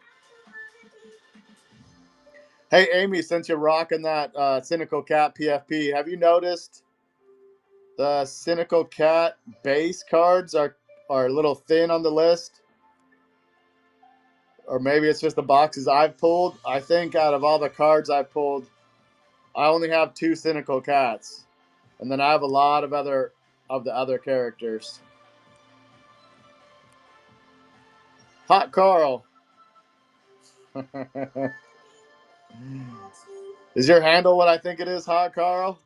Hey, Amy, since you're rocking that Cynical Cat PFP, have you noticed the Cynical Cat base cards are a little thin on the list? Or maybe it's just the boxes I've pulled. I think out of all the cards I've pulled, I only have 2 Cynical Cats. And then I have a lot of the other characters. Hot Carl. Is your handle what I think it is, Hot Carl?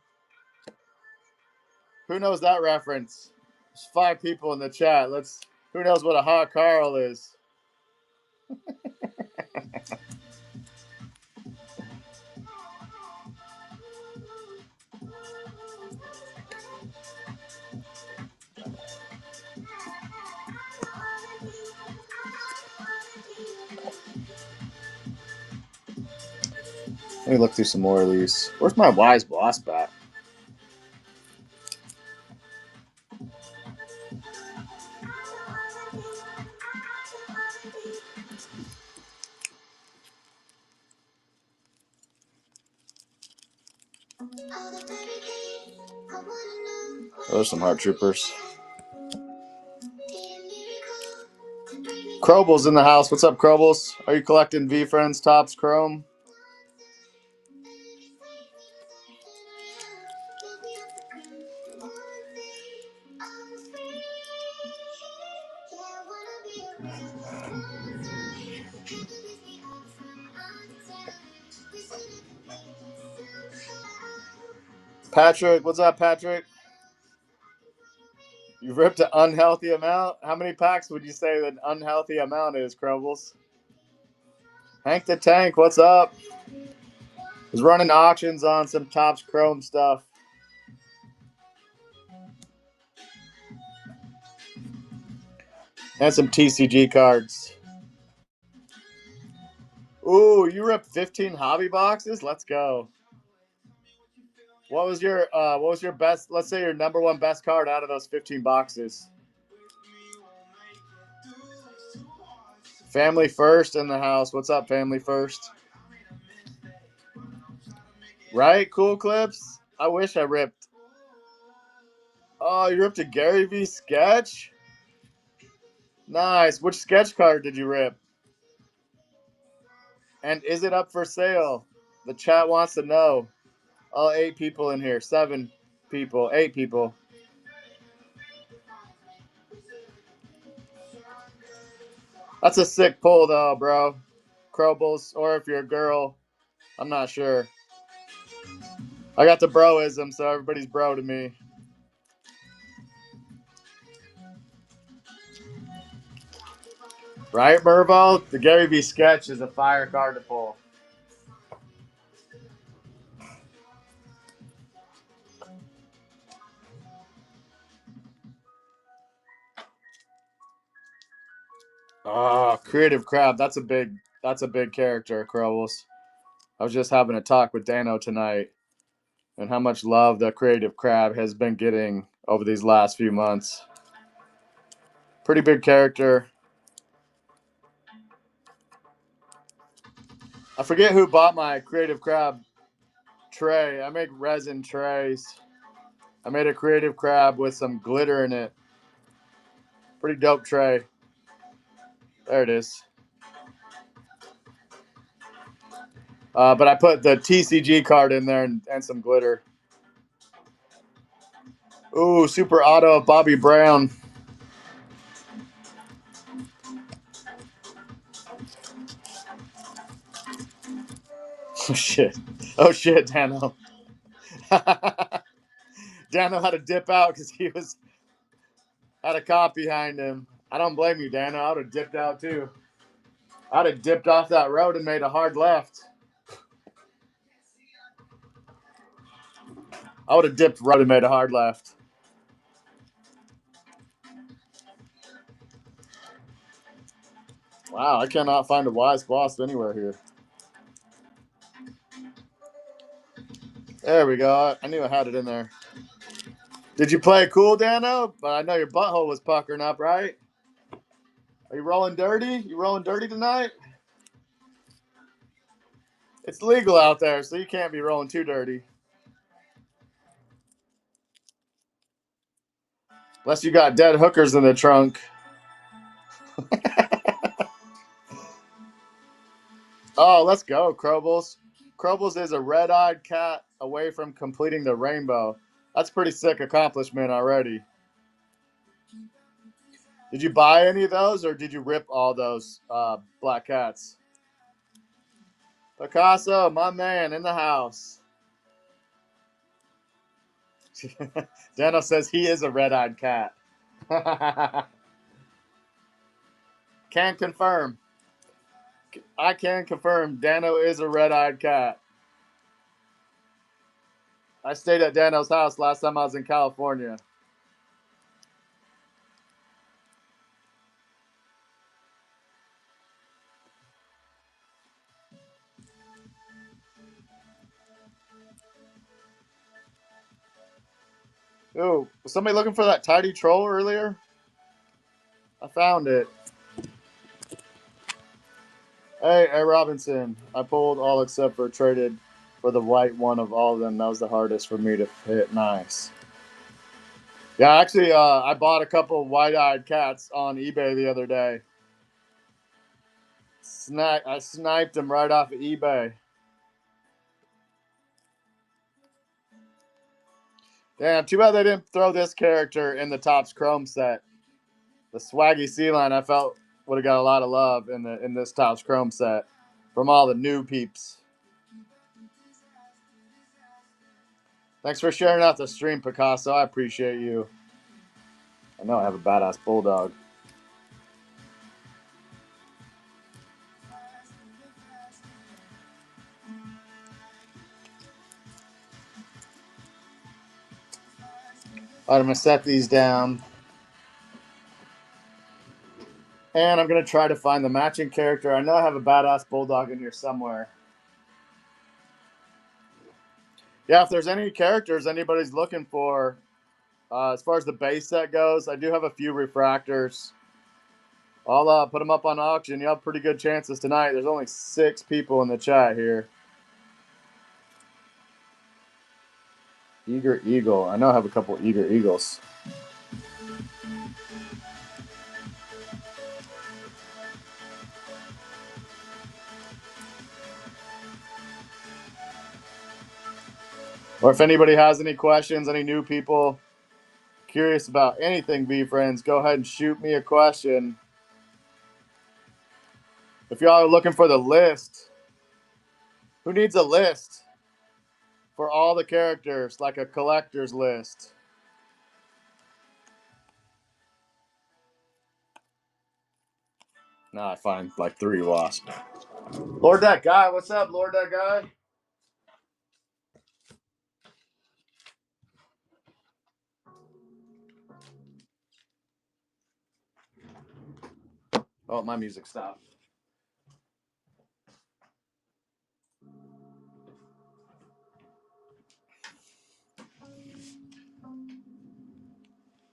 Who knows that reference? There's 5 people in the chat. Who knows what a Hot Carl is? Let me look through some more of these. Where's my Wise Wasp at? Oh, there's some Heart Troopers. Croble's in the house. What's up, Crobles? Are you collecting VeeFriends Topps Chrome? Patrick, what's up, Patrick? You've ripped an unhealthy amount? How many packs would you say that an unhealthy amount is, Crumbles? Hank the Tank, what's up? Was running auctions on some Topps Chrome stuff. And some TCG cards. Ooh, you ripped 15 hobby boxes? Let's go. What was your best, let's say your number 1 best card out of those 15 boxes? Family First in the house. What's up, Family First? Right? Cool Clips? I wish I ripped. Oh, you ripped a Gary V sketch? Nice. Which sketch card did you rip? And is it up for sale? The chat wants to know. All 8 people in here. 7 people. 8 people. That's a sick pull, though, bro. Crobles, or if you're a girl, I'm not sure. I got the broism, so everybody's bro to me. Right, Mervo? The Gary V sketch is a fire card to pull. Oh, Creative Crab. That's a big character, Crobles. I was just having a talk with Dano tonight and how much love the Creative Crab has been getting over these last few months. Pretty big character. I forget who bought my Creative Crab tray. I make resin trays. I made a creative crab with some glitter in it. Pretty dope tray. There it is. But I put the TCG card in there and some glitter. Ooh, super auto of Bobby Brown. Oh shit. Oh shit, Dano. Dano had to dip out because he had a cop behind him. I don't blame you, Dano. I would have dipped out too. I'd have dipped off that road and made a hard left. I would have dipped right and made a hard left. Wow, I cannot find a wise boss anywhere here. There we go. I knew I had it in there. Did you play cool, Dano? But I know your butthole was puckering up, right? Are you rolling dirty? You rolling dirty tonight? It's legal out there, so you can't be rolling too dirty. Unless you got dead hookers in the trunk. Oh, let's go, Krobles. Krobles is a red-eyed cat away from completing the rainbow. That's a pretty sick accomplishment already. Did you buy any of those, or did you rip all those black cats? Picasso, my man, in the house. Dano says he is a red-eyed cat. Can confirm. I can confirm Dano is a red-eyed cat. I stayed at Dano's house last time I was in California. Ooh, was somebody looking for that tidy troll earlier? I found it. Hey, Robinson. I pulled all except for traded for the white one of all of them. That was the hardest for me to hit. Nice. Yeah, actually, I bought a couple of white-eyed cats on eBay the other day. I sniped them right off of eBay. Damn, too bad they didn't throw this character in the Topps Chrome set. The swaggy sea line, I felt would have got a lot of love in this Topps Chrome set from all the new peeps. Thanks for sharing out the stream, Picasso. I appreciate you. I know I have a badass bulldog. All right, I'm going to set these down. And I'm going to try to find the matching character. I know I have a badass bulldog in here somewhere. Yeah, if there's any characters anybody's looking for, as far as the base set goes, I do have a few refractors. I'll put them up on auction. You have pretty good chances tonight. There's only 6 people in the chat here. Eager Eagle. I know I have a couple Eager Eagles. Or if anybody has any questions, any new people curious about anything, VeeFriends, go ahead and shoot me a question. If y'all are looking for the list, who needs a list for all the characters, like a collector's list? Now I find like 3 wasps. Lord That Guy, what's up, Lord That Guy? Oh, my music stopped.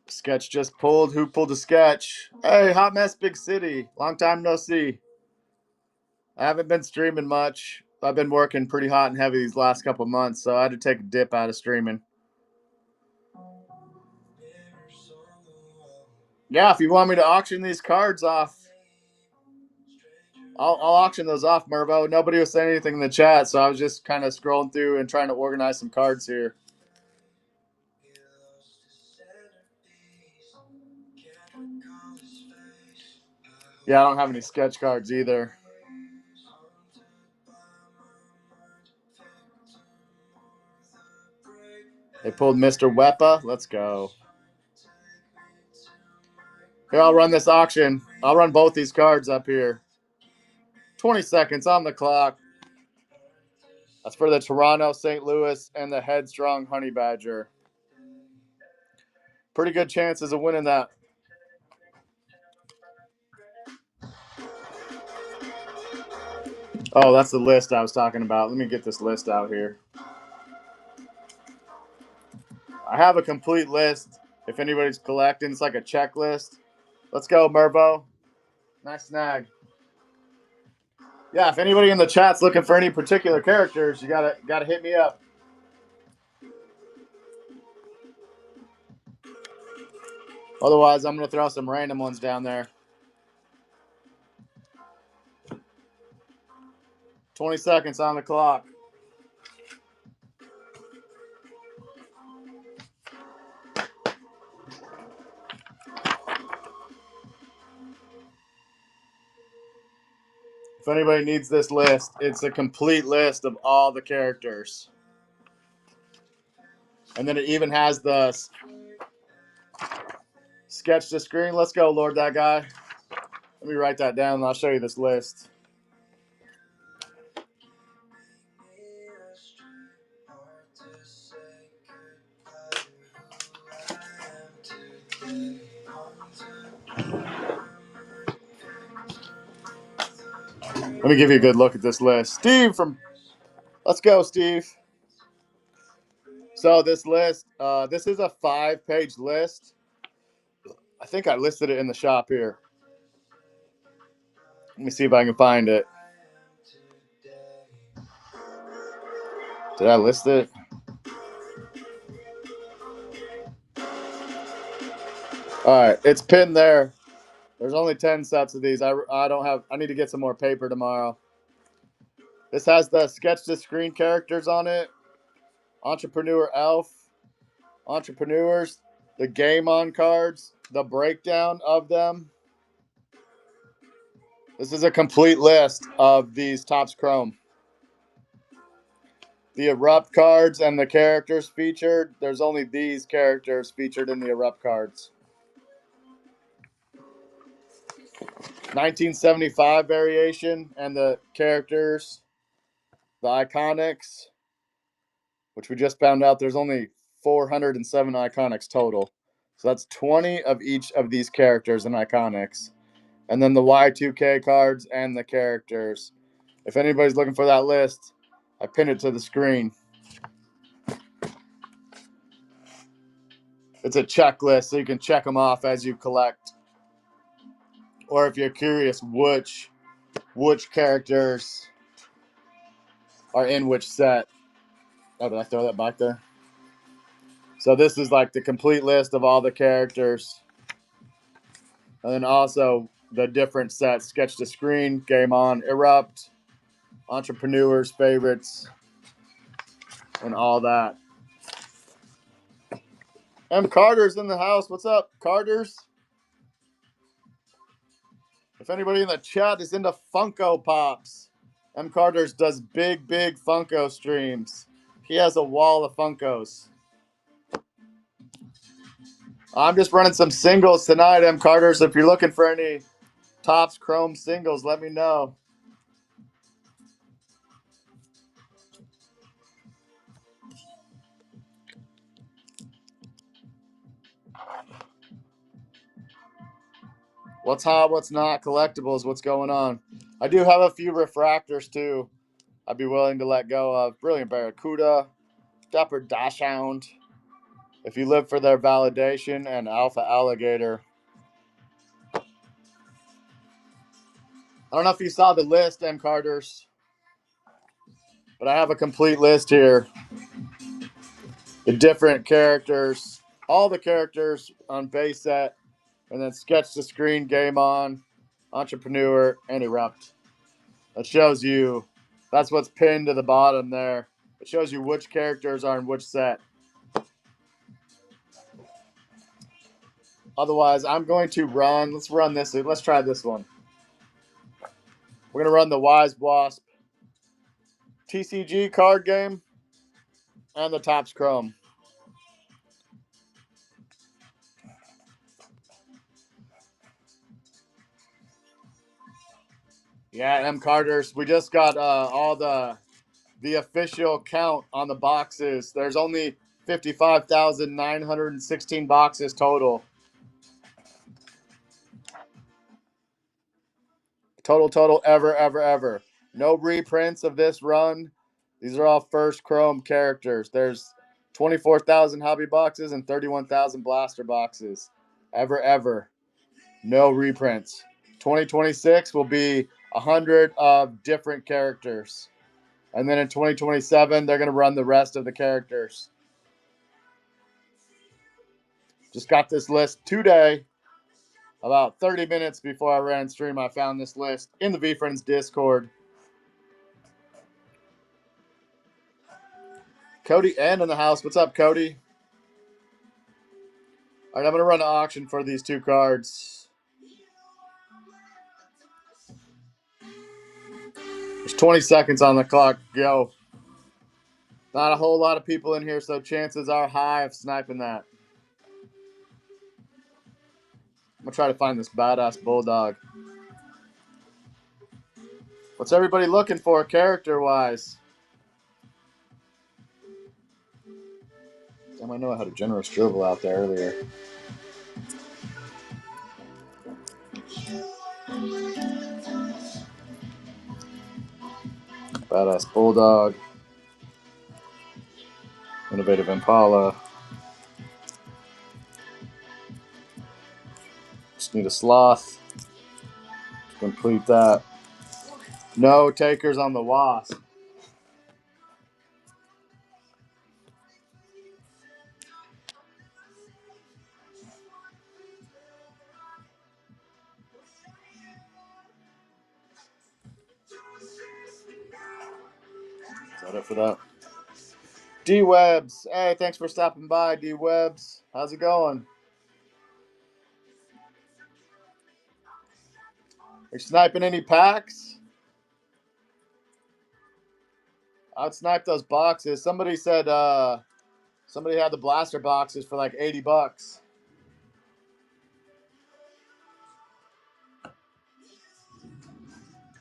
Sketch just pulled. Who pulled the sketch? Hey, Hot Mess Big City. Long time no see. I haven't been streaming much. I've been working pretty hot and heavy these last couple months, so I had to take a dip out of streaming. Yeah, if you want me to auction these cards off, I'll auction those off, Mervo. Nobody was saying anything in the chat, so I was just kind of scrolling through and trying to organize some cards here. Yeah, I don't have any sketch cards either. They pulled Mr. Wepa. Let's go. Here, I'll run this auction. I'll run both these cards up here. 20 seconds on the clock. That's for the Toronto, St. Louis, and the Headstrong Honey Badger. Pretty good chances of winning that. Oh, that's the list I was talking about. Let me get this list out here. I have a complete list. If anybody's collecting, it's like a checklist. Let's go, Mervo. Nice snag. Yeah, if anybody in the chat's looking for any particular characters, you gotta hit me up. Otherwise, I'm gonna throw some random ones down there. 20 seconds on the clock. If anybody needs this list, it's a complete list of all the characters. And then it even has the sketch to screen. Let's go, Lord, that guy. Let me write that down and I'll show you this list. Let me give you a good look at this list. Steve from... Let's go, Steve. So this list, this is a 5-page list. I think I listed it in the shop here. Let me see if I can find it. Did I list it? All right, it's pinned there. There's only 10 sets of these. I need to get some more paper tomorrow. This has the sketch to screen characters on it. Entrepreneur Elf. Entrepreneurs. The game on cards. The breakdown of them. This is a complete list of these Topps Chrome. The Erupt cards and the characters featured. There's only these characters featured in the Erupt cards. 1975 variation and the characters. The Iconics, which we just found out there's only 407 Iconics total. So that's 20 of each of these characters in Iconics. And then the Y2K cards and the characters. If anybody's looking for that list, I pinned it to the screen. It's a checklist, so you can check them off as you collect. Or if you're curious which characters are in which set. Oh, did I throw that back there? So this is like the complete list of all the characters. And then also the different sets. Sketch to screen, game on, Erupt, entrepreneurs, favorites, and all that. M. Carter's in the house. What's up, Carter's? If anybody in the chat is into Funko Pops, M. Carter's does big Funko streams. He has a wall of Funkos. I'm just running some singles tonight, M. Carter's. If you're looking for any Topps Chrome singles, let me know. What's hot, what's not, collectibles, what's going on. I do have a few refractors too I'd be willing to let go of. Brilliant Barracuda, Dapper Dachshund. If you live for their validation, and Alpha Alligator. I don't know if you saw the list, M. Carter's. But I have a complete list here. The different characters, all the characters on base set, and then sketch to screen, game on, entrepreneur, and erupt. That shows you, that's what's pinned to the bottom there. It shows you which characters are in which set. Otherwise, I'm going to run. Let's run this. Let's try this one. We're going to run the Wise Wasp TCG card game and the Topps Chrome. Yeah, M. Carter's. We just got all the official count on the boxes. There's only 55,916 boxes total. Total, ever. No reprints of this run. These are all first Chrome characters. There's 24,000 hobby boxes and 31,000 blaster boxes. Ever. No reprints. 2026 will be 100 of different characters. And then in 2027, they're going to run the rest of the characters. Just got this list today. About 30 minutes before I ran stream, I found this list in the VeeFriends Discord. Cody N in the house. What's up, Cody? All right, I'm going to run an auction for these two cards. There's 20 seconds on the clock. Go. Not a whole lot of people in here, so chances are high of sniping that. I'm going to try to find this badass bulldog. What's everybody looking for character-wise? Damn, I know I had a generous dribble out there earlier. Badass bulldog. Innovative Impala. Just need a sloth to complete that. No takers on the wasp. Is that it for that? D-Webs. Hey, thanks for stopping by, D-Webs. How's it going? Are you sniping any packs? I'd snipe those boxes. Somebody said somebody had the blaster boxes for like 80 bucks.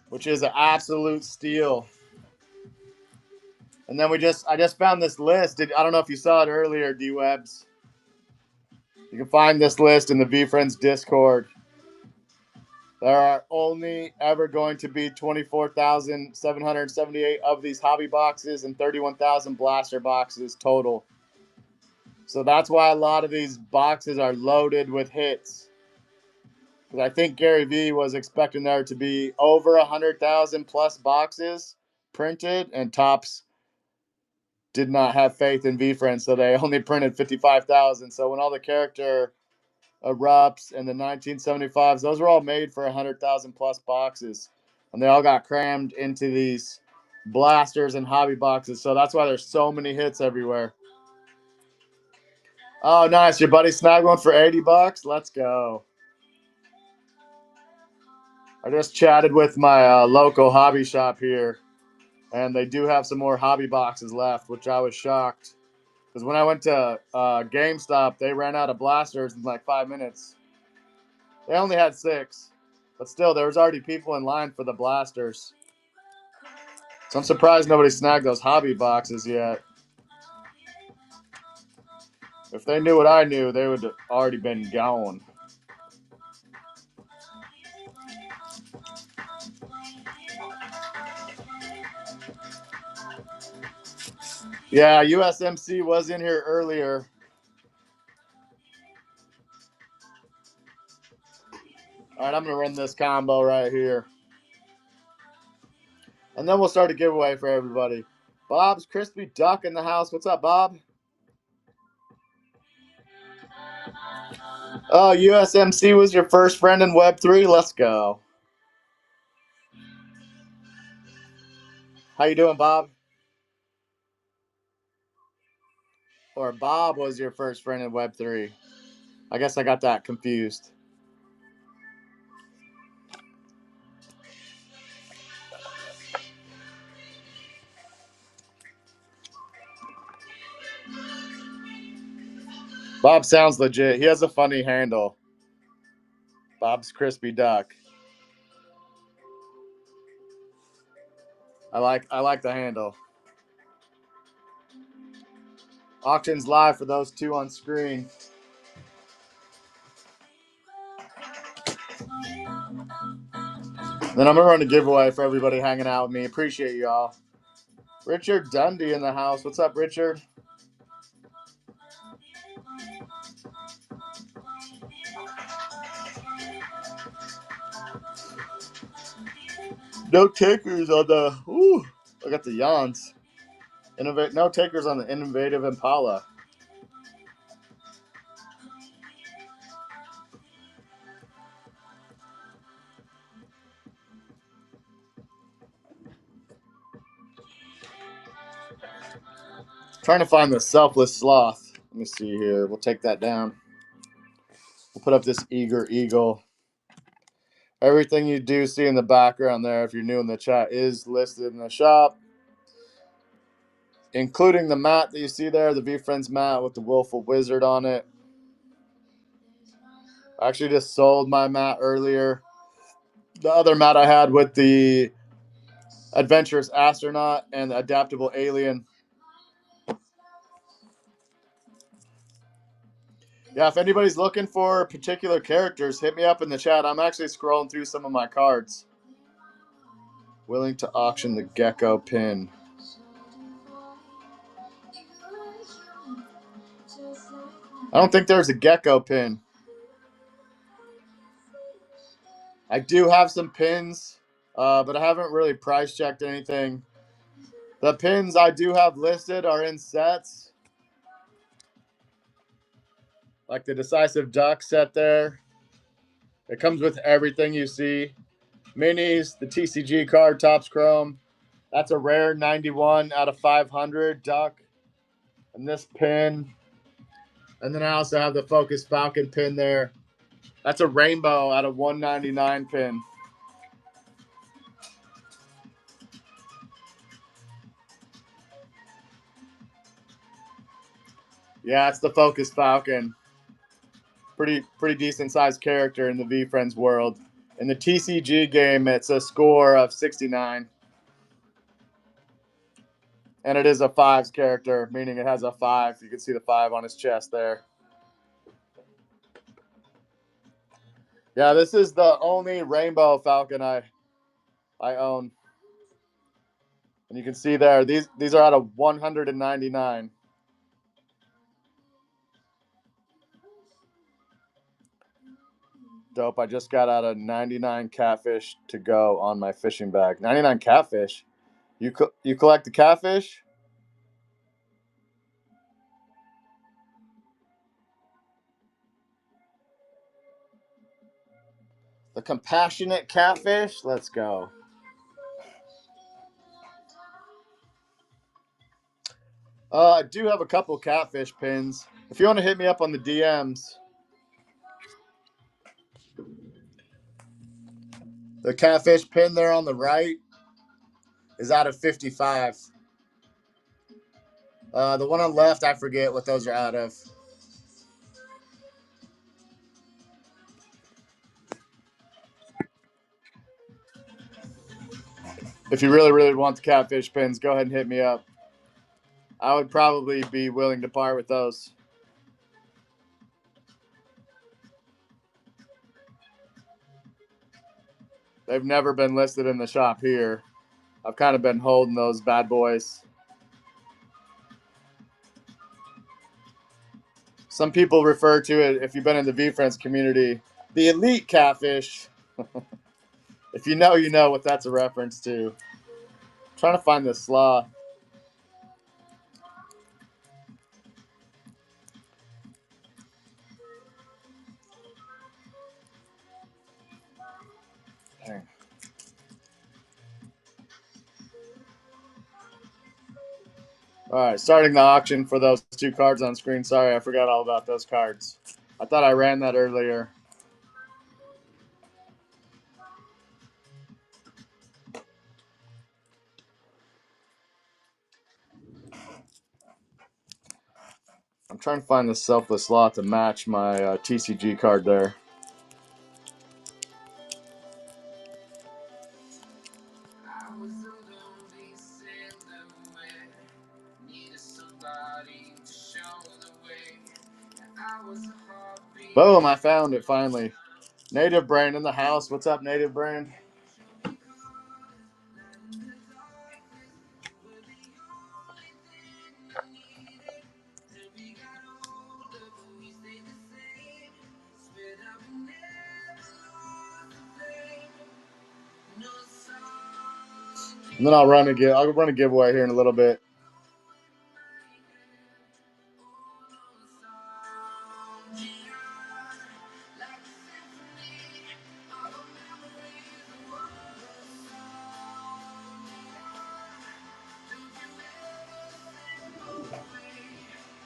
Which is an absolute steal. And then I just found this list. I don't know if you saw it earlier, D-Webs. You can find this list in the VeeFriends Discord. There are only ever going to be 24,778 of these hobby boxes and 31,000 blaster boxes total. So that's why a lot of these boxes are loaded with hits. Because I think Gary V was expecting there to be over 100,000 plus boxes printed, and Topps did not have faith in VeeFriends, so they only printed 55,000. So when all the character erupts and the 1975s, those were all made for 100,000 plus boxes, and they all got crammed into these blasters and hobby boxes. So that's why there's so many hits everywhere. Oh, nice. Your buddy snagged one for 80 bucks. Let's go. I just chatted with my local hobby shop here, and they do have some more hobby boxes left, which I was shocked. Because when I went to GameStop, they ran out of blasters in like 5 minutes. They only had 6. But still, there was already people in line for the blasters. So I'm surprised nobody snagged those hobby boxes yet. If they knew what I knew, they would have already been gone. Yeah, USMC was in here earlier. All right, I'm going to run this combo right here. And then we'll start a giveaway for everybody. Bob's Crispy Duck in the house. What's up, Bob? Oh, USMC was your first friend in Web3. Let's go. How you doing, Bob? Or Bob was your first friend in Web3. I guess I got that confused. Bob sounds legit. He has a funny handle. Bob's Crispy Duck. I like the handle. Auctions live for those two on screen. Then I'm gonna run a giveaway for everybody hanging out with me. Appreciate y'all. Richard Dundee in the house. What's up, Richard? No takers on the. Ooh, I got the yawns. No takers on the innovative Impala. Trying to find the selfless sloth. Let me see here. We'll take that down. We'll put up this eager eagle. Everything you do see in the background there, if you're new in the chat, is listed in the shop, including the mat that you see there, the VeeFriends mat with the Willful Wizard on it. I actually just sold my mat earlier. The other mat I had with the Adventurous Astronaut and the Adaptable Alien. Yeah, if anybody's looking for particular characters, hit me up in the chat. I'm actually scrolling through some of my cards. Willing to auction the Gecko pin. I don't think there's a Gecko pin. I do have some pins, but I haven't really price checked anything. The pins I do have listed are in sets. Like the Decisive Duck set there. It comes with everything you see. Minis, the TCG card, Topps Chrome. That's a rare 91 out of 500 Duck. And this pin. And then I also have the Focus Falcon pin there. That's a rainbow out of 199 pin. Yeah, it's the Focus Falcon. Pretty decent sized character in the VeeFriends world. In the TCG game, it's a score of 69. And it is a 5s character, meaning it has a 5. You can see the 5 on his chest there. Yeah, this is the only Rainbow Falcon I own. And you can see there, these are out of 199. Dope. I just got out of 99 catfish to go on my fishing bag. 99 catfish? You collect the catfish? The compassionate catfish? Let's go. I do have a couple catfish pins. If you want to hit me up on the DMs. The catfish pin there on the right is out of 55. The one on the left, I forget what those are out of. If you really want the catfish pins, go ahead and hit me up. I would probably be willing to part with those. They've never been listed in the shop here. I've kind of been holding those bad boys. Some people refer to it, if you've been in the VeeFriends community, the elite catfish. If you know what that's a reference to. I'm trying to find this sloth. Dang. All right, starting the auction for those 2 cards on screen. Sorry, I forgot all about those cards. I thought I ran that earlier. I'm trying to find the selfless slot to match my TCG card there. Boom, I found it finally. Native Brain in the house. What's up, Native Brain? And then I'll run a giveaway here in a little bit.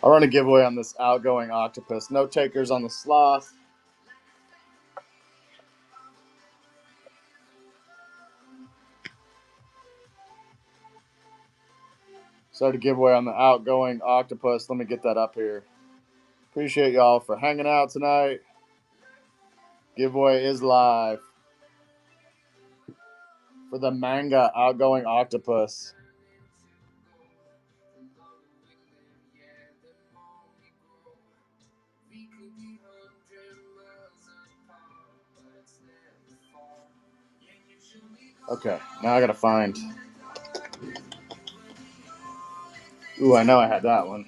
I'll run a giveaway on this outgoing octopus. No takers on the sloth. Start a giveaway on the outgoing octopus. Let me get that up here. Appreciate y'all for hanging out tonight. Giveaway is live for the manga outgoing octopus. Okay, now I gotta find. Ooh, I know I had that one.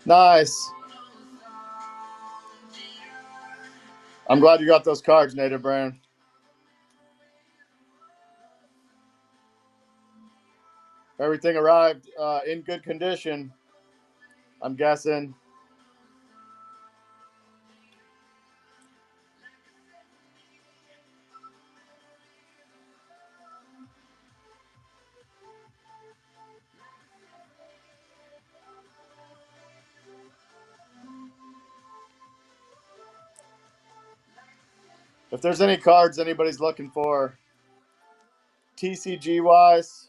Nice. I'm glad you got those cards, Native Brand. Everything arrived in good condition, I'm guessing. If there's any cards anybody's looking for, TCG wise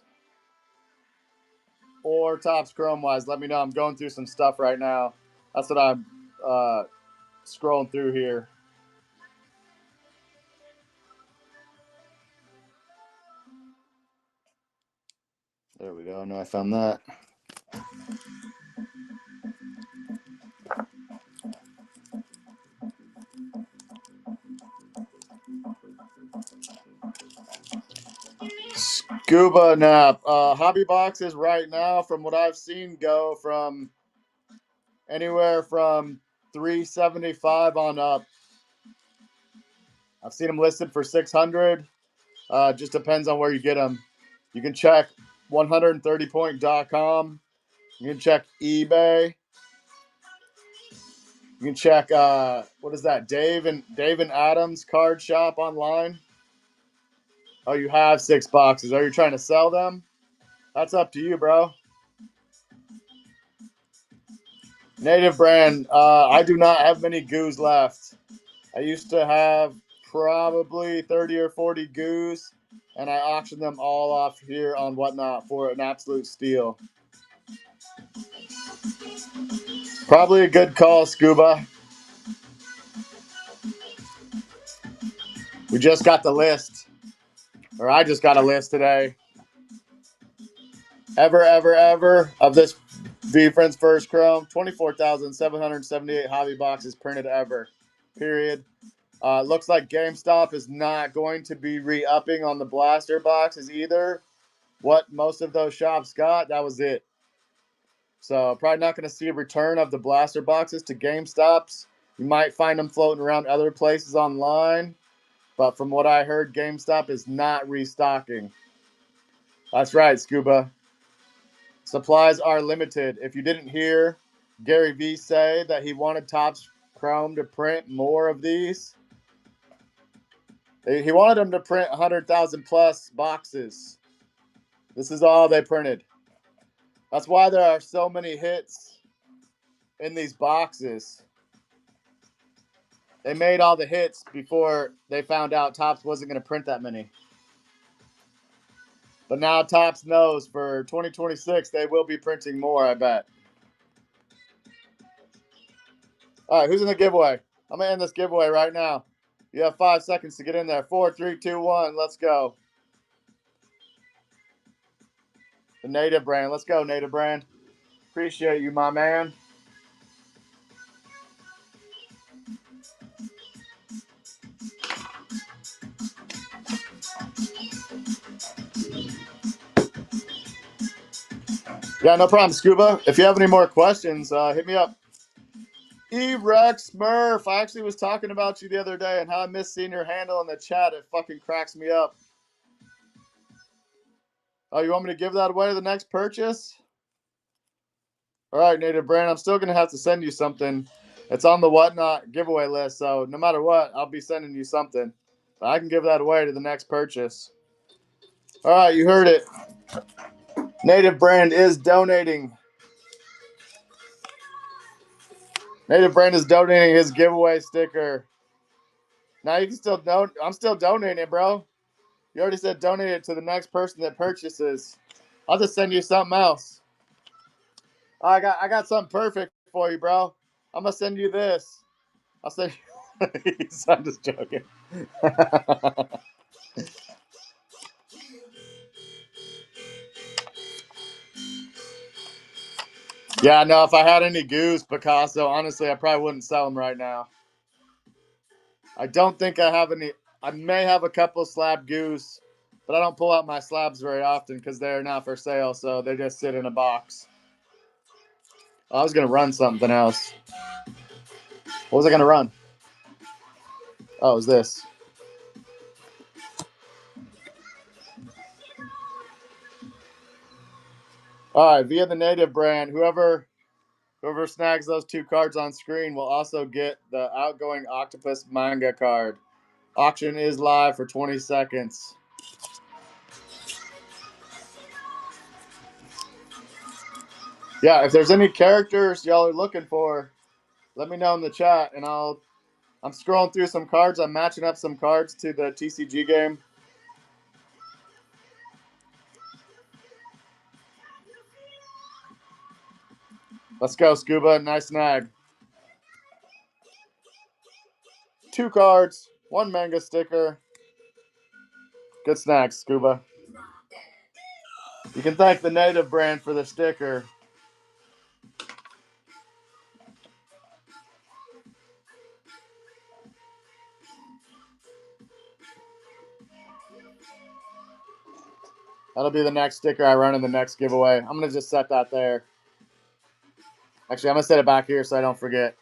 or Topps Chrome wise, let me know. I'm going through some stuff right now. That's what I'm scrolling through here. There we go. I know I found that. Scuba Nap. Hobby boxes right now, from what I've seen, go from anywhere from $375 on up. I've seen them listed for $600. Just depends on where you get them. You can check 130point.com. You can check eBay. You can check what is that? Dave and Adams card shop online. Oh, you have 6 boxes. Are you trying to sell them? That's up to you, bro. Native Brand. I do not have many goos left. I used to have probably 30 or 40 goos, and I auctioned them all off here on Whatnot for an absolute steal. Probably a good call, Scuba. We just got the list, or I just got a list today. Ever of this VeeFriends First Chrome, 24,778 hobby boxes printed ever. Period. Looks like GameStop is not going to be re-upping on the blaster boxes either. What most of those shops got, that was it. So probably not going to see a return of the blaster boxes to GameStops. You might find them floating around other places online, But from what I heard, GameStop is not restocking. That's right, Scuba. Supplies are limited. If you didn't hear Gary V say that he wanted Topps Chrome to print more of these, he wanted them to print 100,000 plus boxes. This is all they printed. That's why there are so many hits in these boxes. They made all the hits before they found out Topps wasn't going to print that many. But now Topps knows for 2026 they will be printing more, I bet. All right, who's in the giveaway? I'm going to end this giveaway right now. You have 5 seconds to get in there. 4, 3, 2, 1. Let's go. The Native Brand. Let's go, Native Brand. Appreciate you, my man. Yeah, no problem, Scuba. If you have any more questions, hit me up. E-Rex Smurf. I actually was talking about you the other day and how I miss seeing your handle in the chat. It fucking cracks me up. Oh, you want me to give that away to the next purchase? All right, Native Brand. I'm still going to have to send you something. It's on the Whatnot giveaway list, so no matter what, I'll be sending you something. But I can give that away to the next purchase. All right, you heard it. Native Brand is donating. Native Brand is donating his giveaway sticker. Now you can still donate. I'm still donating it, bro. You already said donate it to the next person that purchases. I'll just send you something else. I got something perfect for you, bro. I'm gonna send you this. I'll send you. I'm just joking. Yeah, no. If I had any Goose Picasso, honestly, I probably wouldn't sell them right now. I don't think I have any. I may have a couple slab Goose, but I don't pull out my slabs very often because they're not for sale, so they just sit in a box. I was gonna run something else. What was I gonna run? Oh, it was this. All right, via the Native Brand, whoever snags those 2 cards on screen will also get the outgoing Octopus manga card. Auction is live for 20 seconds. Yeah, if there's any characters y'all are looking for, let me know in the chat, and I'm scrolling through some cards. I'm matching up some cards to the TCG game. Let's go, Scuba. Nice snag. 2 cards, 1 manga sticker. Good snag, Scuba. You can thank the Native Brand for the sticker. That'll be the next sticker I run in the next giveaway. I'm going to just set that there. Actually, I'm going to set it back here so I don't forget.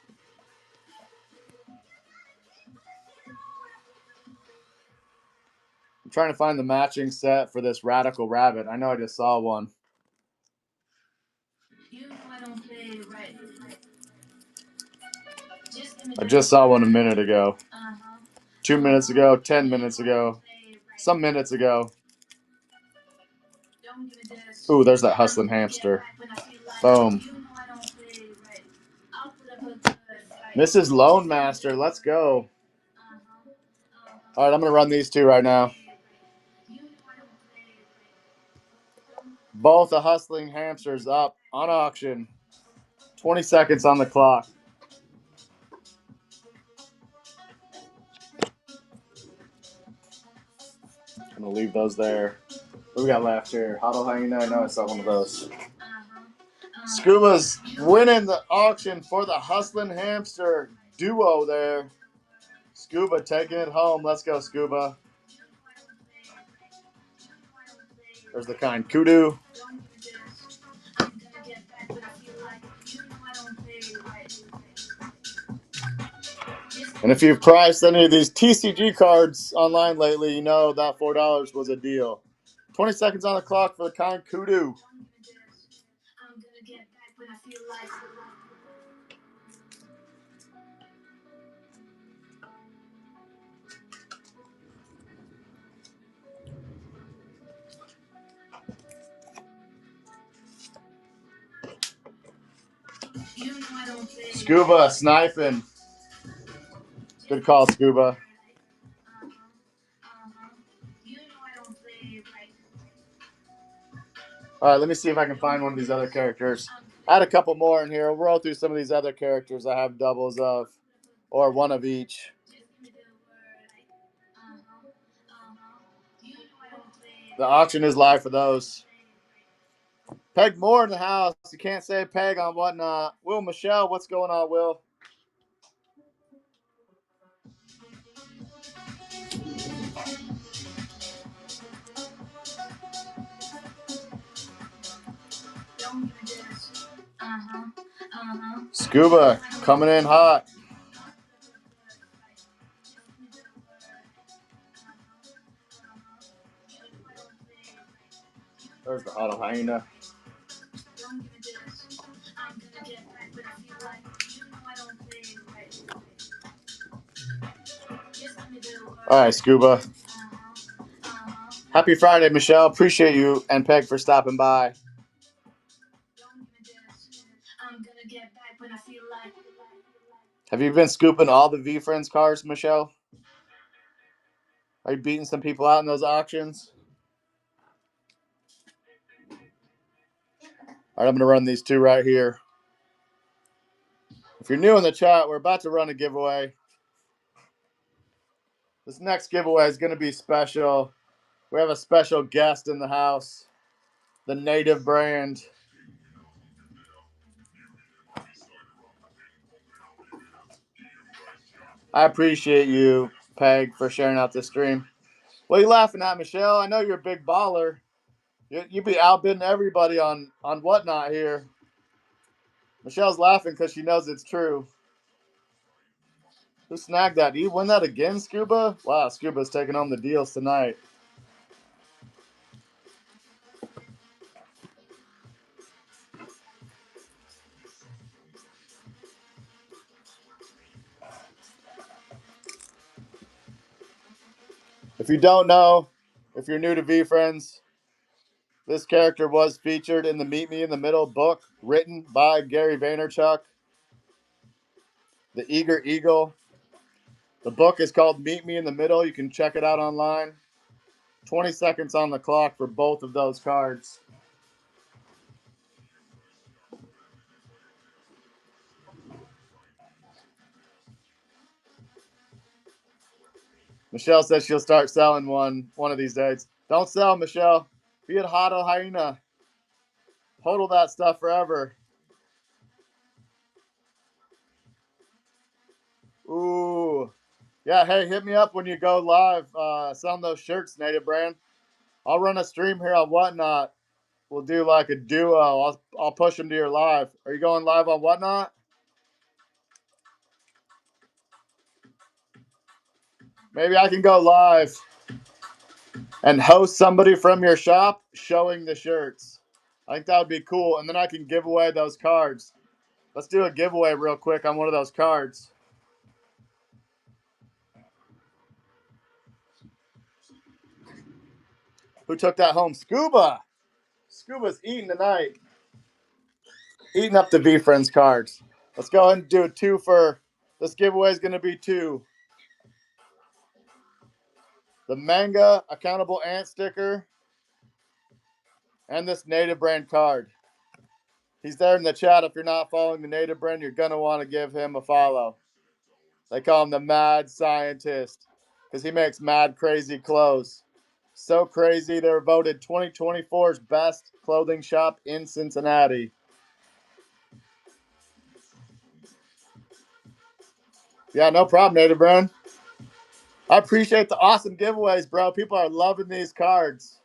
I'm trying to find the matching set for this Radical Rabbit. I know I just saw one. I just saw one a minute ago. 2 minutes ago, 10 minutes ago, some minutes ago. Ooh, there's that hustling hamster. Boom. Mrs. Lone Master, let's go. All right, I'm going to run these 2 right now. Both the hustling hamsters up on auction. 20 seconds on the clock. I'm going to leave those there. What do we got left here? Huddle hanging there? No, I saw one of those. Scuba's winning the auction for the hustling hamster duo there. Scuba taking it home. Let's go, Scuba. There's the kind kudu. And if you've priced any of these TCG cards online lately, you know that $4 was a deal. 20 seconds on the clock for the Con Kudu. Scuba sniping. Good call, Scuba. All right, let me see if I can find one of these other characters. I had a couple more in here. We'll roll through some of these other characters I have doubles of, or one of each. The auction is live for those. Peg Moore in the house. You can't say Peg on whatnot. Will Michelle, what's going on, Will? Scuba coming in hot. There's the auto hyena. All right, Scuba. Happy Friday, Michelle. Appreciate you and Peg for stopping by. Have you been scooping all the VeeFriends cars, Michelle? Are you beating some people out in those auctions? All right, I'm going to run these two right here. If you're new in the chat, we're about to run a giveaway. This next giveaway is going to be special. We have a special guest in the house, the Native brand. I appreciate you, Peg, for sharing out this stream. What are you laughing at, Michelle? I know you're a big baller. You be outbidding everybody on whatnot here. Michelle's laughing because she knows it's true. Who snagged that? Did you win that again, Scuba? Wow, Scuba's taking home the deals tonight. If you don't know, if you're new to VeeFriends, this character was featured in the Meet Me in the Middle book written by Gary Vaynerchuk, The Eager Eagle. The book is called Meet Me in the Middle. You can check it out online. 20 seconds on the clock for both of those cards. Michelle says she'll start selling one of these days. Don't sell, Michelle. Be a Hado Hyena. Hodl that stuff forever. Ooh. Yeah, hey, hit me up when you go live selling those shirts, Native Brand. I'll run a stream here on Whatnot. We'll do like a duo. I'll push them to your live. Are you going live on Whatnot? Maybe I can go live and host somebody from your shop showing the shirts. I think that would be cool. And then I can give away those cards. Let's do a giveaway real quick on one of those cards. Who took that home? Scuba. Scuba's eating tonight. Eating up the VeeFriends cards. Let's go ahead and do a two for. This giveaway is going to be two. The manga accountable ant sticker and this Native Brand card. He's there in the chat. If you're not following the Native Brand, you're going to want to give him a follow. They call him the Mad Scientist because he makes mad, crazy clothes. So crazy, they were voted 2024's best clothing shop in Cincinnati. Yeah, no problem, Native Brand. I appreciate the awesome giveaways, bro. People are loving these cards.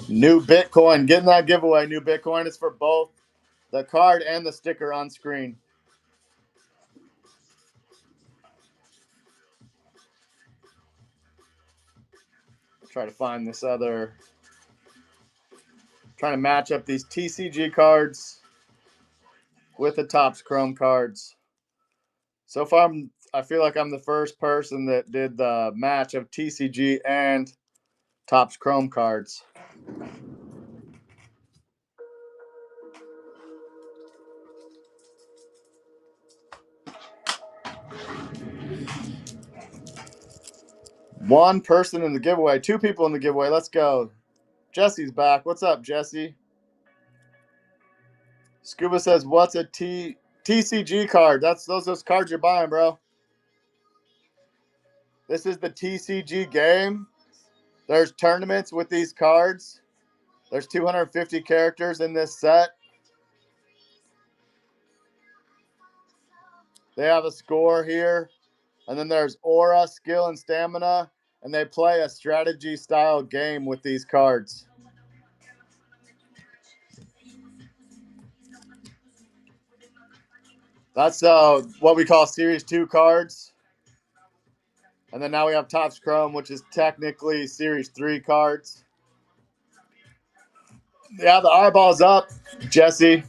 New Bitcoin. Getting that giveaway. New Bitcoin is for both the card and the sticker on screen. Try to find this other. Trying to match up these TCG cards with the Topps Chrome cards. So far, I feel like I'm the first person that did the match of TCG and Topps Chrome cards. One person in the giveaway. Two people in the giveaway. Let's go. Jesse's back. What's up, Jesse? Scuba says, what's a TCG card? That's those cards you're buying, bro. This is the TCG game. There's tournaments with these cards. There's 250 characters in this set. They have a score here. And then there's aura, skill, and stamina. And they play a strategy style game with these cards. That's what we call Series 2 cards. And then now we have Topps Chrome, which is technically Series 3 cards. Yeah, the eyeball's up, Jesse.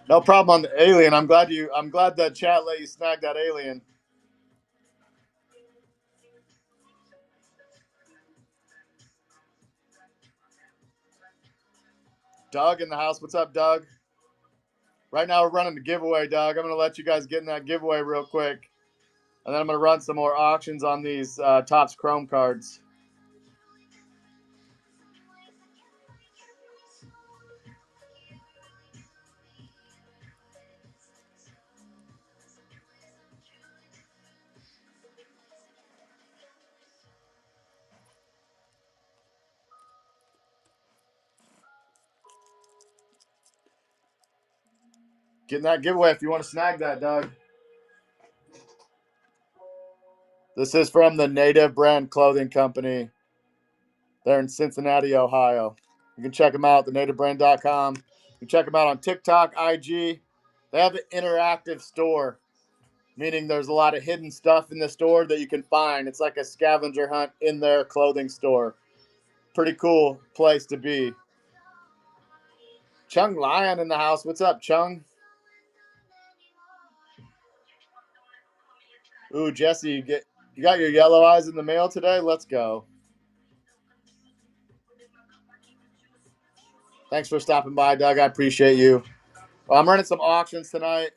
No problem on the alien. I'm glad the chat let you snag that alien. Doug in the house. What's up, Doug? Right now we're running the giveaway, Doug. I'm going to let you guys get in that giveaway real quick. And then I'm going to run some more auctions on these Topps Chrome cards. Get in that giveaway if you want to snag that, Doug. This is from the Native Brand Clothing Company. They're in Cincinnati, Ohio. You can check them out, thenativebrand.com. You can check them out on TikTok, IG. They have an interactive store, meaning there's a lot of hidden stuff in the store that you can find. It's like a scavenger hunt in their clothing store. Pretty cool place to be. Chung Lion in the house. What's up, Chung? Ooh, Jesse, you got your yellow eyes in the mail today? Let's go. Thanks for stopping by, Doug. I appreciate you. Well, I'm running some auctions tonight.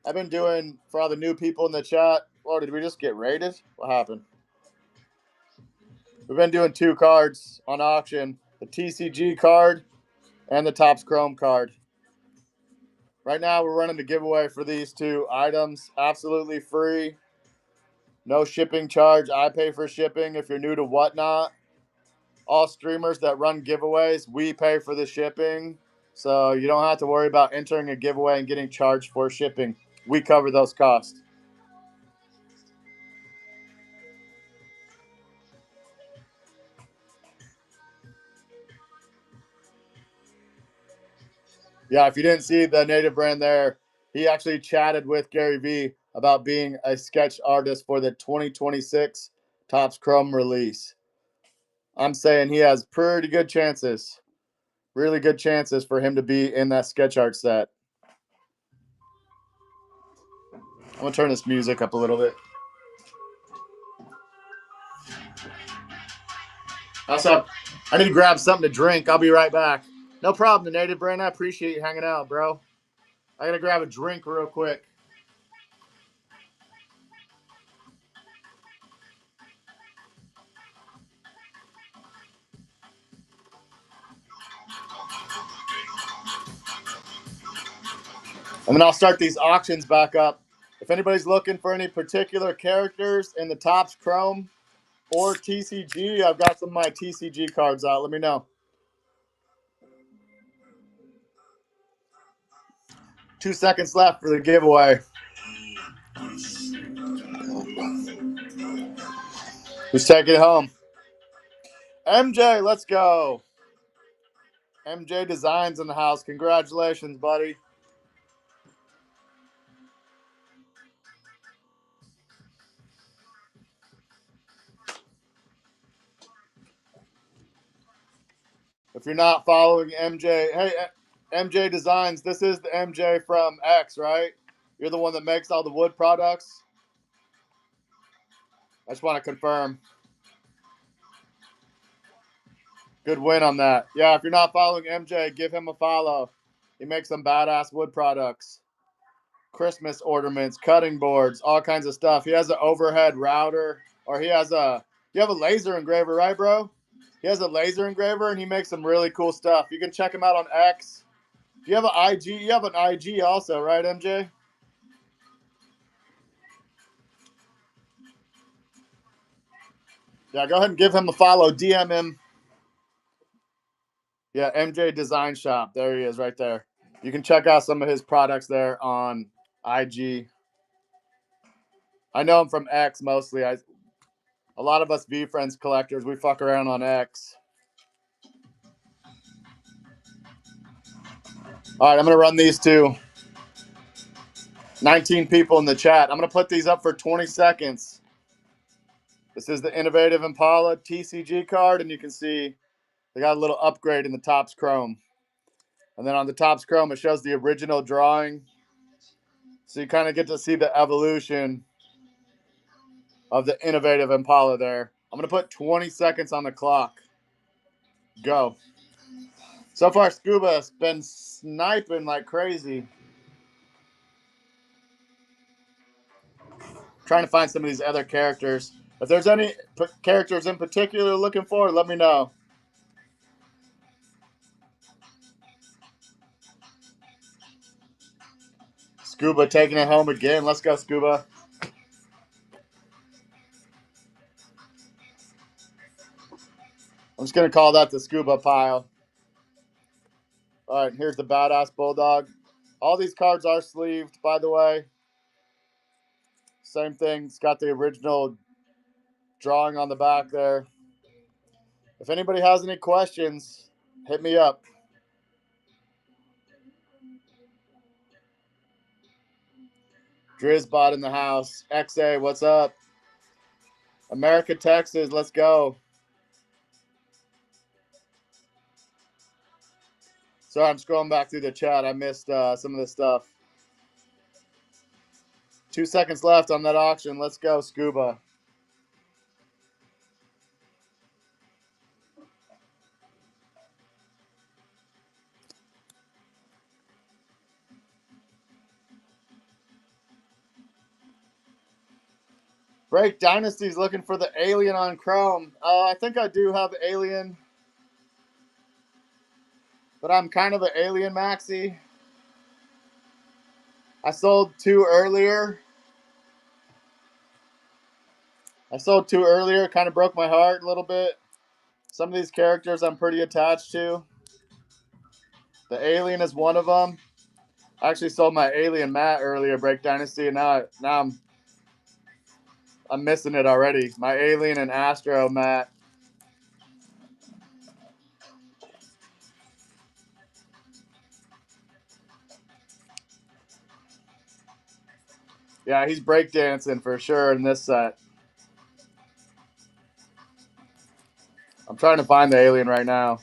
I've been doing, for all the new people in the chat. Oh, did we just get raided? What happened? We've been doing 2 cards on auction. The TCG card and the Topps Chrome card. Right now, we're running the giveaway for these 2 items. Absolutely free. No shipping charge. I pay for shipping if you're new to Whatnot. All streamers that run giveaways, we pay for the shipping. So you don't have to worry about entering a giveaway and getting charged for shipping. We cover those costs. Yeah, if you didn't see the Native Brand there, he actually chatted with Gary Vee about being a sketch artist for the 2026 Topps Chrome release. I'm saying he has pretty good chances, really good chances for him to be in that sketch art set. I'm going to turn this music up a little bit. Also, I need to grab something to drink. I'll be right back. No problem, the Native Brand. I appreciate you hanging out, bro. I got to grab a drink real quick. And then I'll start these auctions back up. If anybody's looking for any particular characters in the Topps Chrome or TCG, I've got some of my TCG cards out. Let me know. 2 seconds left for the giveaway. Who's taking it home? MJ, let's go. MJ Designs in the house. Congratulations, buddy. If you're not following MJ, hey, MJ Designs, this is the MJ from X, right? You're the one that makes all the wood products. I just want to confirm. Good win on that. Yeah, if you're not following MJ, give him a follow. He makes some badass wood products. Christmas ornaments, cutting boards, all kinds of stuff. He has an overhead router, or you have a laser engraver, right, bro? He has a laser engraver, and he makes some really cool stuff. You can check him out on X. If you have an IG, you have an IG also, right, MJ? Yeah, go ahead and give him a follow. DM him. Yeah, MJ Design Shop. There he is, right there. You can check out some of his products there on IG. I know him from X mostly. A lot of us VeeFriends collectors, we fuck around on X. All right, I'm going to run these two. 19 people in the chat. I'm going to put these up for 20 seconds. This is the Innovative Impala TCG card, and you can see they got a little upgrade in the Topps Chrome. And then on the Topps Chrome, it shows the original drawing. So you kind of get to see the evolution of the Innovative Impala there. I'm going to put 20 seconds on the clock. Go. So far, Scuba's been sniping like crazy. Trying to find some of these other characters. If there's any characters in particular looking for, let me know. Scuba taking it home again. Let's go, Scuba. I'm just going to call that the Scuba pile. All right, here's the Badass Bulldog. All these cards are sleeved, by the way. Same thing. It's got the original drawing on the back there. If anybody has any questions, hit me up. Drizzbot in the house. XA, what's up? America, Texas, let's go. Sorry, I'm scrolling back through the chat. I missed some of the stuff. 2 seconds left on that auction. Let's go, Scuba. Break Dynasty's looking for the Alien on Chrome. I think I do have Alien, but I'm kind of an Alien maxi. I sold two earlier. Kind of broke my heart a little bit. Some of these characters I'm pretty attached to. The Alien is one of them. I actually sold my Alien Matt earlier, Break Dynasty, and now I'm missing it already. My Alien and Astro Matt. Yeah, he's breakdancing for sure in this set. I'm trying to find the Alien right now.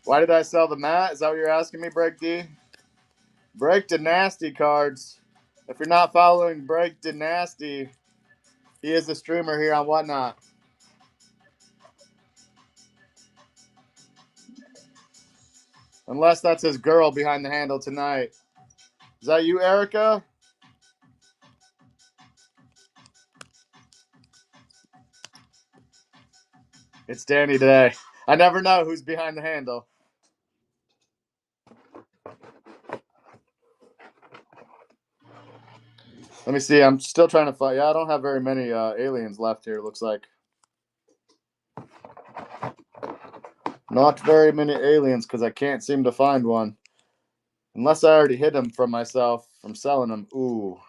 Why did I sell the Matt? Is that what you're asking me, Break D? Break Dynasty cards. If you're not following Break Dynasty, he is a streamer here on Whatnot. Unless that's his girl behind the handle tonight. Is that you, Erica? It's Danny today. I never know who's behind the handle. Let me see. I'm still trying to find. Yeah, I don't have very many aliens left here, looks like. Not very many aliens because I can't seem to find one. Unless I already hid them from myself from selling them. Ooh.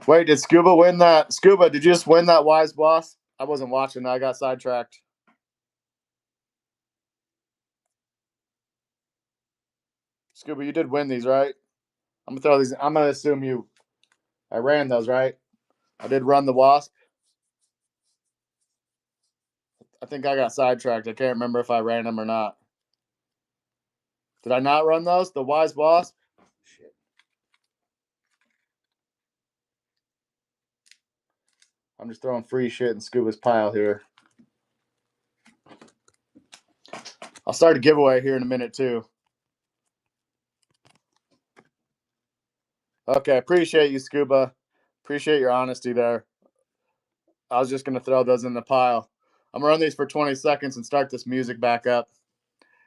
Wait, did Scuba win that? Scuba, did you just win that Wise Boss? I wasn't watching. I got sidetracked. Scuba, you did win these, right? I'm gonna throw these. I'm gonna assume I ran those, right? I did run the wasp. I think I got sidetracked. I can't remember if I ran them or not. Did I not run those? The wise wasp? Shit. I'm just throwing free shit in Scuba's pile here. I'll start a giveaway here in a minute, too. Okay, appreciate you, Scuba. Appreciate your honesty there. I was just going to throw those in the pile. I'm going to run these for 20 seconds and start this music back up.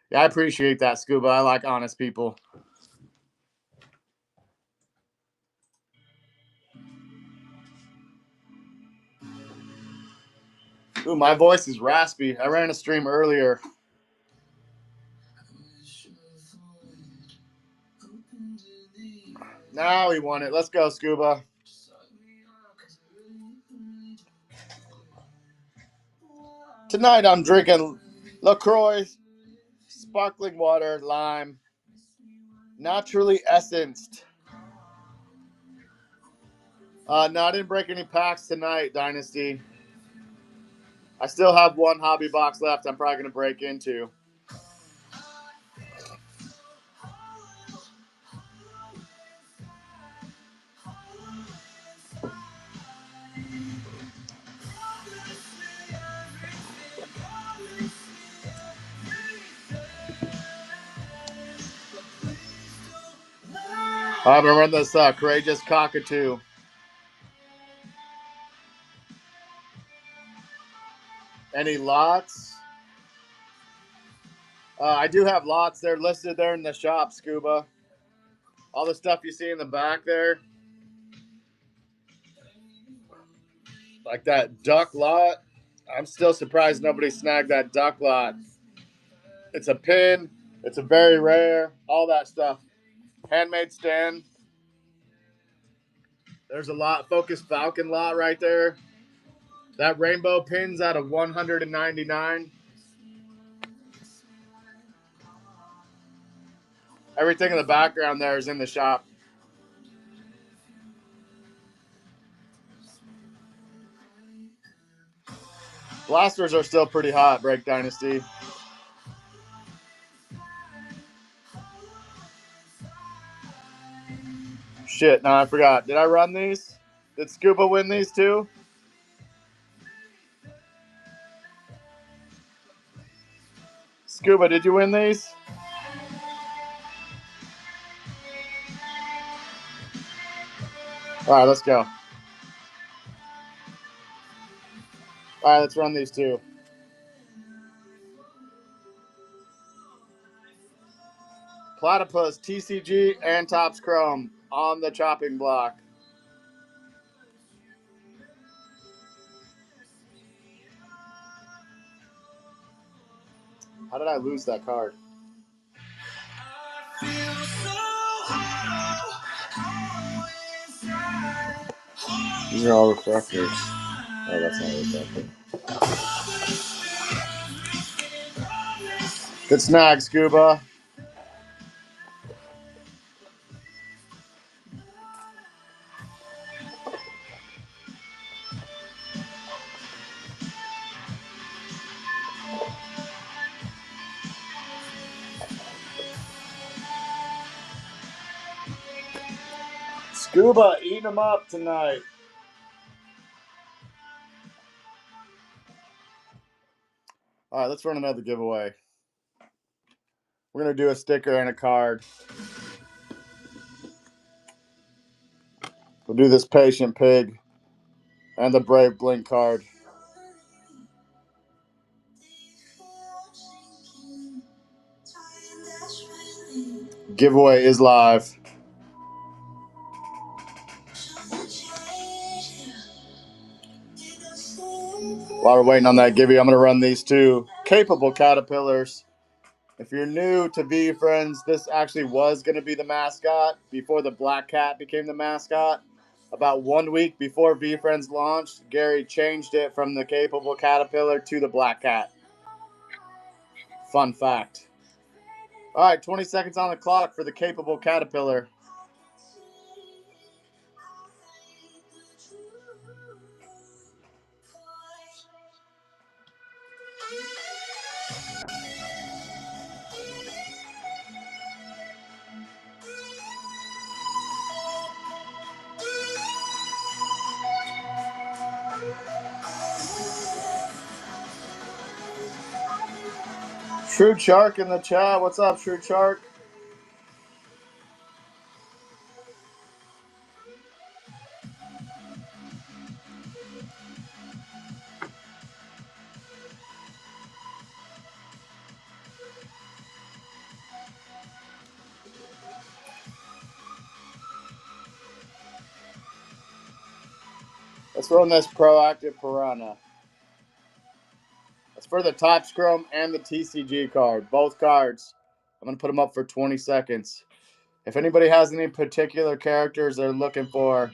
Yeah, I appreciate that, Scuba. I like honest people. Ooh, my voice is raspy. I ran a stream earlier. Now he won it. Let's go, Scuba. Tonight I'm drinking LaCroix, sparkling water, lime, naturally essenced. No, I didn't break any packs tonight, Dynasty. I still have one hobby box left I'm probably going to break into. I'm going to run this Courageous Cockatoo. Any lots? I do have lots. They're listed there in the shop, Scuba. All the stuff you see in the back there. Like that duck lot. I'm still surprised nobody snagged that duck lot. It's a pin. It's a very rare. All that stuff. Handmade stand. There's a lot. Focus Falcon lot right there. That rainbow pin's out of 199. Everything in the background there is in the shop. Blasters are still pretty hot, Break Dynasty. Shit, no, I forgot. Did I run these? Did Scuba win these too? Scuba, did you win these? All right, let's go. All right, let's run these two. Platypus, TCG, and Topps Chrome on the chopping block. How did I lose that card? These are all refractors. Oh, that's not a refractor. Good snag, Scuba. Scuba eating them up tonight. All right, let's run another giveaway. We're going to do a sticker and a card. We'll do this Patient Pig and the Brave Blink card. Giveaway is live. While we're waiting on that giveaway, I'm going to run these two capable caterpillars. If you're new to VeeFriends, this actually was going to be the mascot before the black cat became the mascot. About 1 week before VeeFriends launched, Gary changed it from the capable caterpillar to the black cat. Fun fact. All right, 20 seconds on the clock for the capable caterpillar. Shrewd Shark in the chat. What's up, Shrewd Shark? Let's run this Proactive Piranha. That's for the Top Scrum and the TCG card. Both cards. I'm going to put them up for 20 seconds. If anybody has any particular characters they're looking for,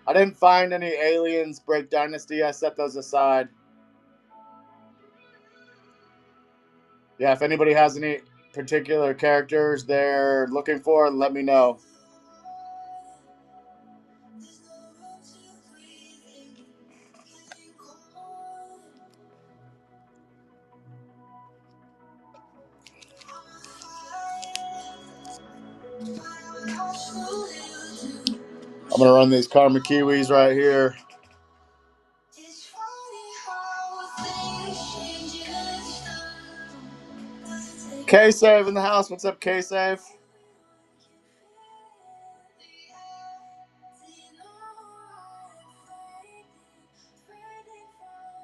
I didn't find any aliens, Break Dynasty. I set those aside. Yeah, if anybody has any particular characters they're looking for, let me know. I'm going to run these Karma Kiwis right here. K-Save in the house. What's up, K-Save?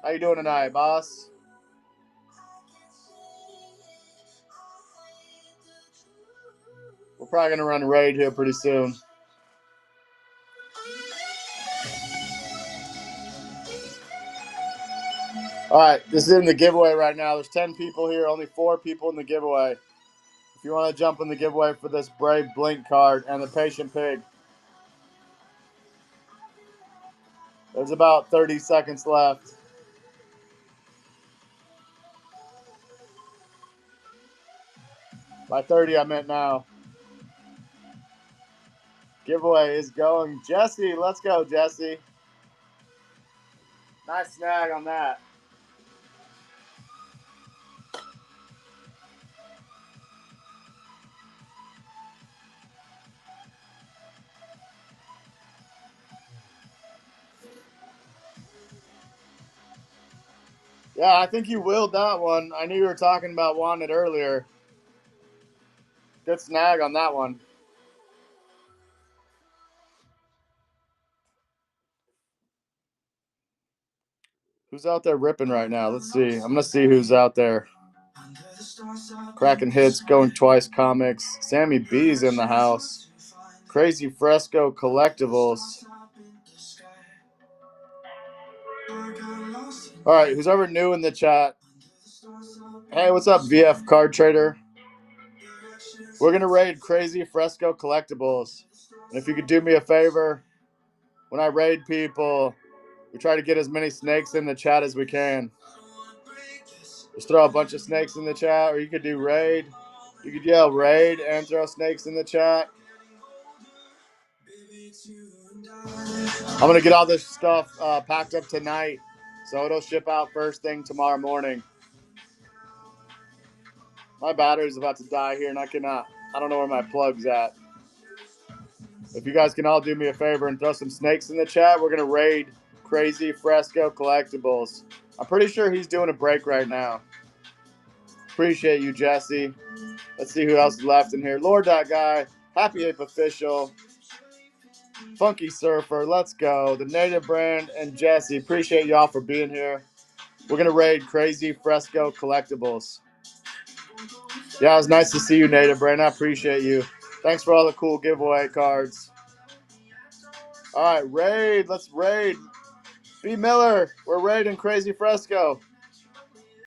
How you doing tonight, boss? We're probably going to run a raid here pretty soon. All right, this is in the giveaway right now. There's 10 people here, only 4 people in the giveaway. If you want to jump in the giveaway for this Brave Blink card and the Patient Pig, there's about 30 seconds left. By 30, I meant now. Giveaway is going. Jesse, let's go, Jesse. Nice snag on that. Yeah, I think you willed that one. I knew you were talking about wanting it earlier. Good snag on that one. Who's out there ripping right now? Let's see. I'm going to see who's out there. Cracking hits, going twice comics. Sammy B's in the house. Crazy Fresco Collectibles. All right, who's ever new in the chat? Hey, what's up, VF Card Trader? We're going to raid Crazy Fresco Collectibles. And if you could do me a favor, when I raid people, we try to get as many snakes in the chat as we can. Just throw a bunch of snakes in the chat, or you could do raid. You could yell raid and throw snakes in the chat. I'm going to get all this stuff packed up tonight, so it'll ship out first thing tomorrow morning. My battery's about to die here, and I don't know where my plug's at. If you guys can all do me a favor and throw some snakes in the chat, we're going to raid Crazy Fresco Collectibles. I'm pretty sure he's doing a break right now. Appreciate you, Jesse. Let's see who else is left in here. Lord That Guy, Happy Ape Official, Funky Surfer, let's go. The Native Brand and Jesse. Appreciate y'all for being here. We're going to raid Crazy Fresco Collectibles. Yeah, it was nice to see you, Native Brand. I appreciate you. Thanks for all the cool giveaway cards. All right, raid. Let's raid. B. Miller, we're raiding Crazy Fresco.